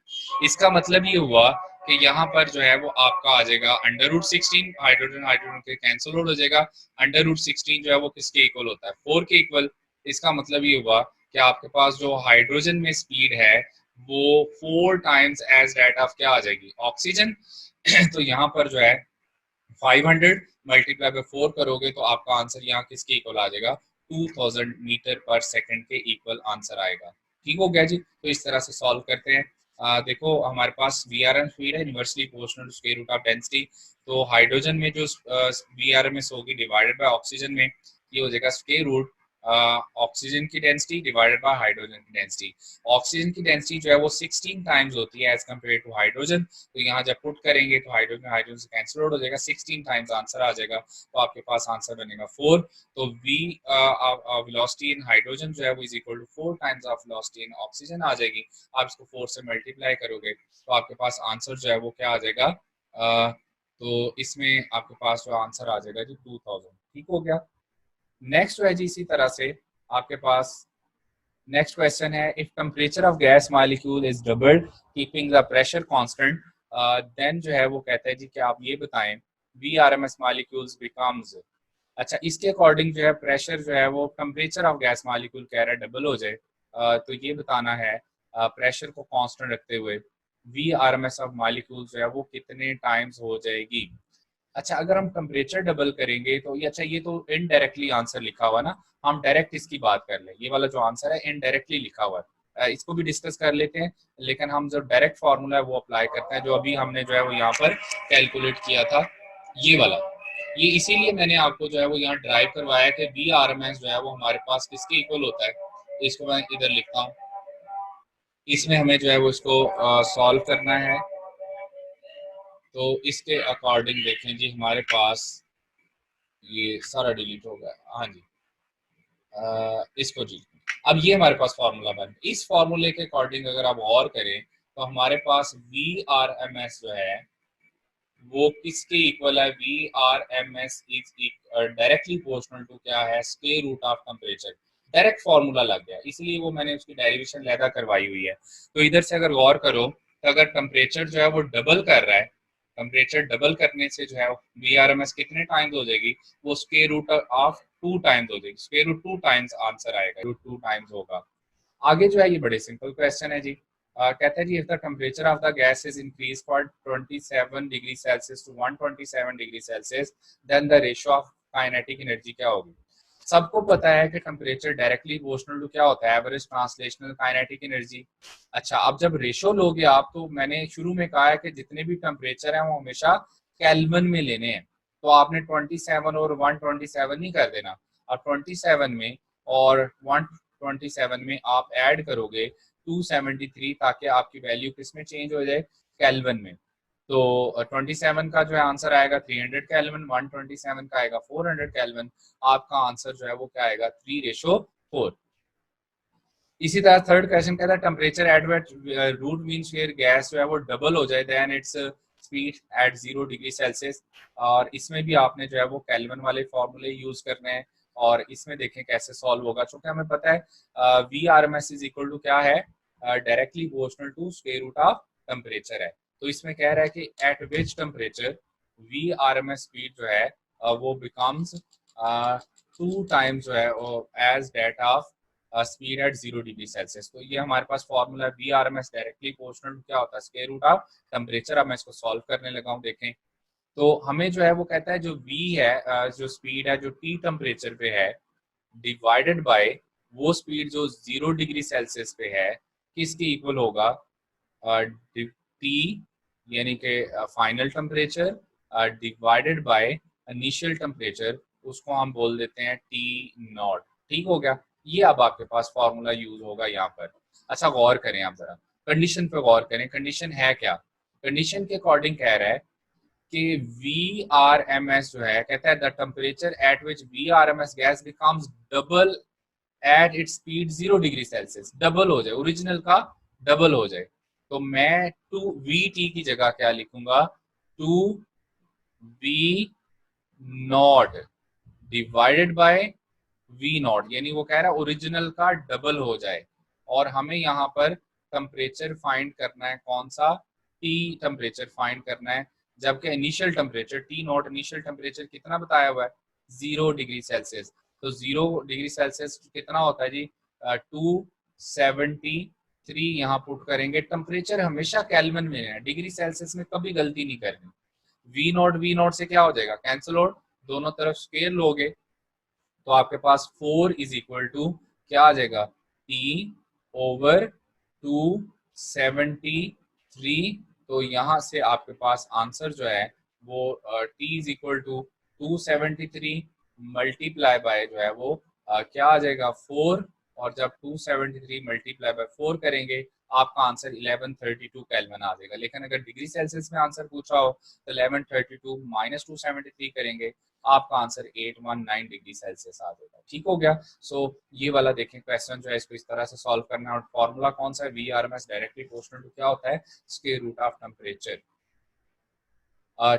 इसका मतलब ये हुआ कि यहाँ पर जो है वो आपका आ जाएगा √16, हाइड्रोजन हाइड्रोजन के कैंसिल आउट हो जाएगा। √16 जो है वो किसके इक्वल होता है, 4 के इक्वल। इसका मतलब ये हुआ कि आपके पास जो हाइड्रोजन में स्पीड है वो 4 टाइम्स एज दैट ऑफ क्या आ जाएगी, ऑक्सीजन। तो यहाँ पर जो है 500 मल्टीप्लाई बाय 4 करोगे तो आपका आंसर यहाँ किसके इक्वल आ जाएगा, 2000 मीटर पर सेकंड के इक्वल आंसर आएगा। ठीक हो गया जी। तो इस तरह से सॉल्व करते हैं। देखो हमारे पास वी आर एम स्पीड है inversely proportional to square root of density. तो हाइड्रोजन में जो वी आर एम एस होगी डिवाइडेड बाय ऑक्सीजन में, ये हो जाएगा स्क्वायर रूट ऑक्सीजन की डेंसिटी डिवाइडेड बाय हाइड्रोजन की डेंसिटी। ऑक्सीजन की डेंसिटी जो है वो 16 टाइम्स होती है एज कम्पेयर टू हाइड्रोजन। तो यहाँ जब पुट करेंगे तो हाइड्रोजन हाइड्रोजन से कैंसिल आउट हो जाएगा, 16 टाइम्स आंसर आ जाएगा। तो आपके पास आंसर बनेगा 4। तो वी वेलोसिटी इन हाइड्रोजन जो है वो is equal to 4 times of velocity in oxygen आ जाएगी। आप इसको 4 से मल्टीप्लाई करोगे तो आपके पास आंसर जो है वो क्या आ जाएगा, तो इसमें आपके पास जो आंसर आ जाएगा जी 2000। ठीक हो गया। नेक्स्ट है जी इसी तरह से आपके पास नेक्स्ट क्वेश्चन है, if temperature of gas molecule is doubled keeping the pressure constant, then जो है वो कहता है जी कि आप ये बताएं V R M S molecules becomes. अच्छा इसके अकॉर्डिंग जो है प्रेशर जो है वो टेम्परेचर ऑफ गैस मॉलिक्यूल कह रहा है डबल हो जाए, तो ये बताना है प्रेशर को कांस्टेंट रखते हुए V R M S of molecule जो है वो कितने टाइम्स हो जाएगी। अच्छा अगर हम टेम्परेचर डबल करेंगे तो ये, अच्छा ये तो इनडायरेक्टली आंसर लिखा हुआ ना, हम डायरेक्ट इसकी बात कर ले, ये वाला जो आंसर है इनडायरेक्टली लिखा हुआ है, इसको भी डिस्कस कर लेते हैं। लेकिन हम जो डायरेक्ट फार्मूला है वो अप्लाई करते हैं, जो अभी हमने जो है वो यहाँ पर कैलकुलेट किया था, ये वाला। ये इसीलिए मैंने आपको जो है वो यहाँ ड्राइव करवाया कि वी आर एम एस जो है वो हमारे पास किसके इक्वल होता है। तो इसको मैं इधर लिखता हूँ, इसमें हमें जो है वो इसको सॉल्व करना है। तो इसके अकॉर्डिंग देखें जी हमारे पास ये सारा डिलीट हो गया, हाँ जी। इसको जी अब ये हमारे पास फार्मूला बन, इस फार्मूले के अकॉर्डिंग अगर आप और करें तो हमारे पास वी आर एम एस जो है वो किसके इक्वल है, we R M S is directly proportional to क्या है, square root of temperature. Direct formula लग गया, इसलिए वो मैंने उसकी डेरिवेशन लहदा करवाई हुई है। तो इधर से अगर गौर करो तो अगर टेम्परेचर जो है वो डबल कर रहा है, टेम्परेचर डबल करने से जो है वी आर एम एस कितने टाइम्स हो जाएगी, वो स्क्वायर रूट ऑफ 2 टाइम्स हो जाएगी, स्क्वायर रूट 2 टाइम्स आंसर आएगा, रूट 2 टाइम्स होगा। आगे जो है ये बड़े सिंपल क्वेश्चन है जी। कहते हैं जी if the temperature of the gas is increase for 27 degree Celsius to 127 degree Celsius, then the ratio of kinetic energy क्या होगी। सबको पता है कि टेम्परेचर डायरेक्टली प्रोपोर्शनल टू क्या होता है, एवरेज ट्रांसलेशनल काइनेटिक एनर्जी। अच्छा अब जब रेशियो लोगे आप, तो मैंने शुरू में कहा है कि जितने भी टेम्परेचर है वो हमेशा केल्विन में लेने हैं। तो आपने 27 और 127 नहीं कर देना, अब 27 में और 127 में आप ऐड करोगे 273, ताकि आपकी वैल्यू किस में चेंज हो जाए, केल्विन में। तो 27 का जो है आंसर आएगा 300 केल्विन, 127 का आएगा 400 केल्विन। आपका आंसर जो है वो क्या आएगा 3:4। इसी तरह थर्ड क्वेश्चन कहता है temperature at which root mean square gas जो है वो डबल हो जाए then its speed at 0 degree Celsius. और इसमें भी आपने जो है वो केल्विन वाले फॉर्मूले यूज करने हैं, और इसमें देखें कैसे सॉल्व होगा। चूंकि हमें पता है we R M S is equal to क्या है, directly proportional to square root of temperature है। तो इसमें कह रहा है कि at which temperature v R M S speed जो है वो बिकम्स 2 टाइम्स जो है as that of speed at 0 degree Celsius. तो ये हमारे पास formula v R M S directly proportional क्या होता है स्क्वायर रूट ऑफ टेम्परेचर। अब मैं इसको सॉल्व करने लगा हूँ। देखें तो हमें जो है वो कहता है जो v है जो स्पीड है जो t टेम्परेचर पे है डिवाइडेड बाय वो स्पीड जो 0 डिग्री सेल्सियस पे है किसके इक्वल होगा, t यानी कि final temperature divided by initial temperature, उसको हम बोल देते हैं टी नॉट। ठीक हो गया, ये अब आपके पास फॉर्मूला यूज होगा यहाँ पर। अच्छा गौर करें आप जरा, कंडीशन पे गौर करें। कंडीशन है क्या, कंडीशन के अकॉर्डिंग कह रहा है कि वी आर एम एस जो है कहता है the temperature at which V R M S gas becomes double at its speed 0 degree Celsius. Double हो जाए, ओरिजिनल का डबल हो जाए। तो मैं टू वी टी की जगह क्या लिखूंगा, two V naught divided by V naught, यानी वो कह रहा है ओरिजिनल का डबल हो जाए। और हमें यहाँ पर टेम्परेचर फाइंड करना है, कौन सा, टी टेम्परेचर फाइंड करना है। जबकि initial temperature T not initial temperature कितना बताया हुआ है 0 डिग्री सेल्सियस। तो 0 डिग्री सेल्सियस कितना होता है जी 273 यहाँ पुट करेंगे। टेम्परेचर हमेशा केल्विन में है, डिग्री सेल्सियस में कभी गलती नहीं करनी। वी नॉट से क्या हो जाएगा कैंसिल आउट, दोनों तरफ स्केल लोगे तो आपके पास 4 इज इक्वल टू क्या आ जाएगा टी ओवर 273। तो यहाँ से आपके पास आंसर जो है वो T is equal to 273 multiply by जो है वो क्या आ जाएगा 4। और जब 273 मल्टीप्लाई बाय 4 करेंगे आपका आंसर 1132 केल्विन आ जाएगा। लेकिन अगर डिग्री सेल्सियस में आंसर पूछा हो तो 1132 माइनस 273 करेंगे, आपका आंसर 819 डिग्री सेल्सियस आ जाएगा। ठीक हो गया। सो ये वाला देखें क्वेश्चन जो है इसको इस तरह से सॉल्व करना है। और फॉर्मूला कौन सा है, we R M S directly proportional to क्या होता है स्क्वायर रूट ऑफ टेम्परेचर।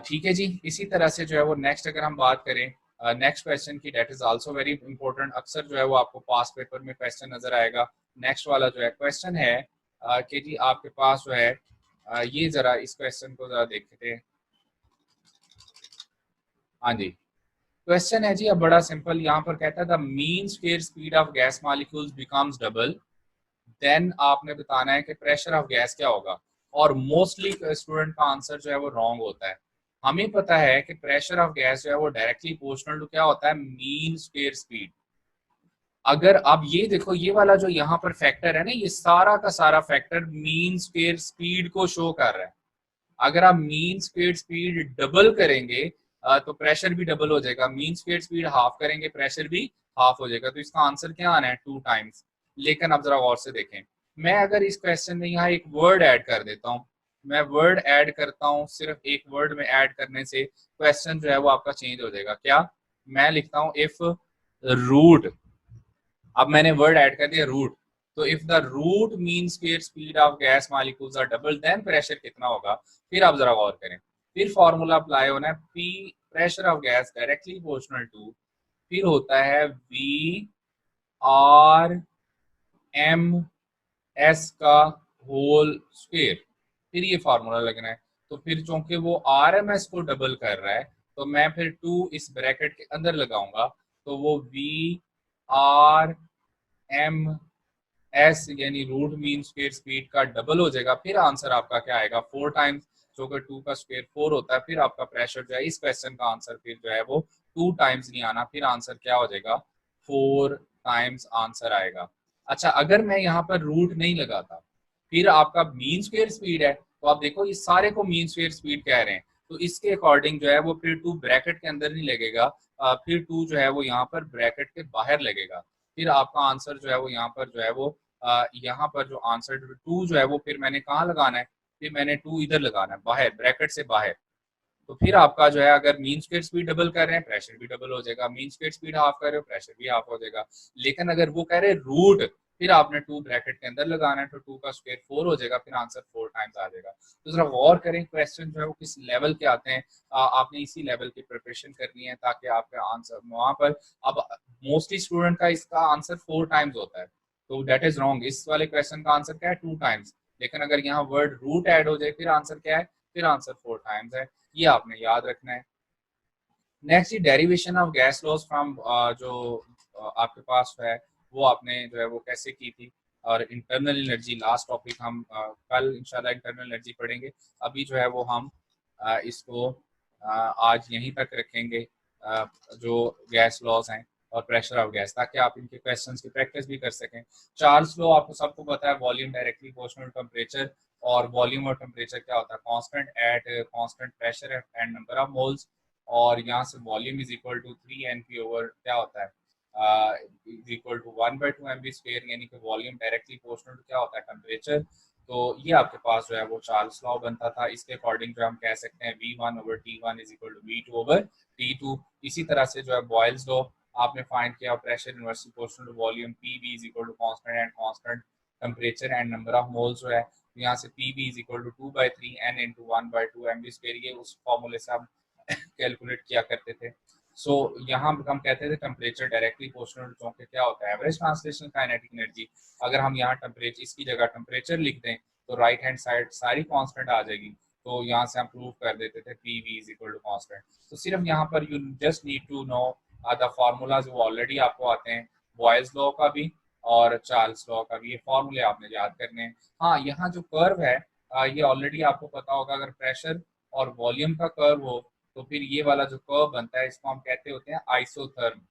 ठीक है जी। इसी तरह से जो है वो नेक्स्ट अगर हम बात करें नेक्स्ट क्वेश्चन की, that is also very important. अक्सर जो है वो आपको पास पेपर में क्वेश्चन नजर आएगा। नेक्स्ट वाला जो है क्वेश्चन है कि जी आपके पास जो है ये जरा इस क्वेश्चन को जरा देखते हैं। हाँ जी, क्वेश्चन है जी अब बड़ा सिंपल। यहाँ पर कहता है the mean square speed of gas molecules becomes double, then आपने बताना है कि प्रेशर ऑफ गैस क्या होगा। और मोस्टली स्टूडेंट का आंसर जो है वो रॉन्ग होता है। हमें पता है कि प्रेशर ऑफ गैस जो है वो डायरेक्टली प्रोपोर्शनल टू क्या होता है मीन स्क्वायर स्पीड। अगर आप ये देखो ये वाला जो यहाँ पर फैक्टर है ना, ये सारा का सारा फैक्टर मीन स्क्वायर स्पीड को शो कर रहा है। अगर आप मीन स्क्वायर स्पीड डबल करेंगे तो प्रेशर भी डबल हो जाएगा, मीन स्क्वायर स्पीड हाफ करेंगे प्रेशर भी हाफ हो जाएगा। तो इसका आंसर क्या आना है 2 टाइम्स। लेकिन अब जरा गौर से देखें, मैं अगर इस क्वेश्चन में यहाँ एक वर्ड ऐड कर देता हूँ, मैं वर्ड ऐड करता हूँ, सिर्फ एक वर्ड में ऐड करने से क्वेश्चन जो है वो आपका चेंज हो जाएगा। क्या, मैं लिखता हूँ इफ रूट, अब मैंने वर्ड ऐड कर दिया रूट। तो if the root mean square speed of gas molecules are double then pressure कितना होगा। फिर आप जरा गौर करें, फिर फॉर्मूला अप्लाई होना है P pressure of gas directly proportional to, फिर होता है वी आर एम एस का होल स्क्वायर, फिर ये फॉर्मूला लगना है। तो फिर चूंकि वो आर एम एस को डबल कर रहा है तो मैं फिर 2 इस ब्रैकेट के अंदर लगाऊंगा, तो वो वी आर एम एस यानी रूट मीन स्क्वायर स्पीड का डबल हो जाएगा। फिर आंसर आपका क्या आएगा 4 टाइम्स, जो कि 2 का स्क्वायर 4 होता है। फिर आपका प्रेशर जो है इस क्वेश्चन का आंसर फिर जो है वो 2 टाइम्स नहीं आना, फिर आंसर क्या हो जाएगा 4 टाइम्स आंसर आएगा। अच्छा अगर मैं यहाँ पर रूट नहीं लगाता फिर आपका मीन स्क्वायर स्पीड है, तो आप देखो इस सारे को मीन स्क्वायर स्पीड कह रहे हैं, तो इसके अकॉर्डिंग जो है वो फिर 2 ब्रैकेट के अंदर नहीं लगेगा, फिर 2 जो है वो यहाँ पर ब्रैकेट के बाहर लगेगा। फिर आपका आंसर जो है वो यहाँ पर जो है वो यहाँ पर जो आंसर 2 जो है वो फिर मैंने कहाँ लगाना है फिर मैंने 2 इधर लगाना है बाहर, ब्रैकेट से बाहर। तो फिर आपका जो है, अगर मीन स्क्वायर स्पीड डबल कर रहे हैं, प्रेशर भी डबल हो जाएगा, मीन स्क्वायर स्पीड हाफ कर रहे हो, प्रेशर भी हाफ हो जाएगा। लेकिन अगर वो कह रहे हैं रूट, फिर आपने 2 ब्रैकेट के अंदर लगाना है, तो 2 का स्क्वायर 4 हो जाएगा, फिर आंसर 4 टाइम्स आ जाएगा। तो जरा गौर करें, क्वेश्चन जो है वो किस लेवल के आते हैं। आपने इसी लेवल की प्रिपरेशन करनी है ताकि आपका आंसर वहां पर, अब मोस्टली स्टूडेंट का इसका आंसर 4 टाइम्स होता है, तो दैट इज रॉन्ग। इस वाले क्वेश्चन का आंसर क्या है, 2 टाइम्स। लेकिन अगर यहाँ वर्ड रूट ऐड हो जाए, फिर आंसर क्या है, फिर आंसर 4 टाइम्स है। ये आपने याद रखना है। Next, derivation of gas laws from, जो आपके पास है वो आपने जो है वो कैसे की थी। और इंटरनल एनर्जी लास्ट टॉपिक, हम कल इंशाल्लाह इंटरनल एनर्जी पढ़ेंगे। अभी जो है वो हम इसको आज यहीं तक रखेंगे, जो गैस लॉज हैं और प्रेशर ऑफ गैस, ताकि आप इनके क्वेश्चंस की प्रैक्टिस भी कर सकें। चार्ल्स लॉ आपको सबको पता है, वॉल्यूम डायरेक्टली प्रोपोर्शनल टेम्परेचर, और वॉल्यूम और टेम्परेचर क्या होता है, constant at constant pressure and number of moles. और यहाँ से volume is equal to 3 NP over क्या होता है, इज इक्वल टू 1/2 MV², यानी कि वॉल्यूम डायरेक्टली प्रोपोर्शनल टू क्या होता है, टेम्परेचर। तो ये आपके पास जो है वो चार्ल्स लॉ बनता था। इसके अकॉर्डिंग जो हम कह सकते हैं V1/T1 is equal to V2/T2। इसी तरह से जो है बॉयल्स लॉ आपने फाइंड किया, pressure inversely proportional to volume, PV is equal to constant and constant temperature and number of moles जो है, यहाँ से PV is equal to 2/3 N into 1/2 MV²। ये उस फॉर्मूले से हम कैलकुलेट किया करते थे। सो यहाँ हम कहते थे टेम्परेचर डायरेक्टली प्रोपोर्शनल टू क्या होता है, एवरेज ट्रांसलेशनल काइनेटिक एनर्जी। अगर हम यहाँ टेम्परेचर, इसकी जगह टेम्परेचर लिख दें, तो राइट हैंड साइड सारी कांस्टेंट आ जाएगी। तो यहाँ से हम प्रूव कर देते थे PV is equal to constant. तो सिर्फ यहाँ पर you just need to know the formulas, वो ऑलरेडी आपको आते हैं, बॉयल्स लॉ का भी और चार्ल्स लॉ का भी। ये फॉर्मूले आपने याद करने हैं। हाँ, यहाँ जो कर्व है, ये ऑलरेडी आपको पता होगा। अगर प्रेशर और वॉल्यूम का कर्व हो, तो फिर ये वाला जो कर्व बनता है, इसको हम कहते होते हैं आइसोथर्म।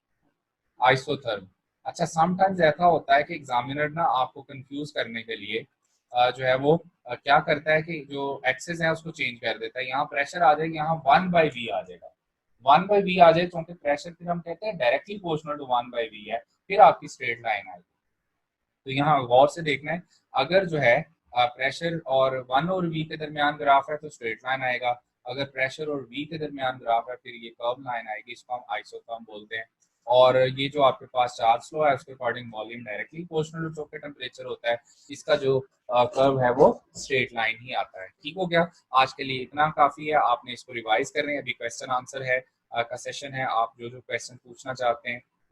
आइसोथर्म। अच्छा, समटाइम्स ऐसा होता है कि एग्जामिनर ना आपको कंफ्यूज करने के लिए जो है वो क्या करता है कि जो एक्सेस है उसको चेंज कर देता है। यहाँ प्रेशर आ जाएगा, यहाँ 1/V आ जाएगा। 1/V आ जाए, क्योंकि प्रेशर फिर हम कहते हैं डायरेक्टली प्रोपोर्शनल टू 1/V है, फिर आपकी स्ट्रेट लाइन आएगी। तो यहाँ गौर से देखना है, अगर जो है प्रेशर और 1 और V के दरमियान ग्राफ है तो स्ट्रेट लाइन आएगा। अगर प्रेशर और V के दरमियान ग्राफ है, फिर ये कर्व लाइन आएगी, इसको हम आइसोथर्म बोलते हैं। और ये जो आपके पास चार्ल्स लॉ है, उसके according volume directly proportional to temperature होता है, इसका जो कर्व है वो स्ट्रेट लाइन ही आता है। ठीक हो गया, आज के लिए इतना काफी है। आपने इसको रिवाइज कर रहे हैं, अभी क्वेश्चन आंसर है का सेशन है। आप जो जो क्वेश्चन पूछना चाहते हैं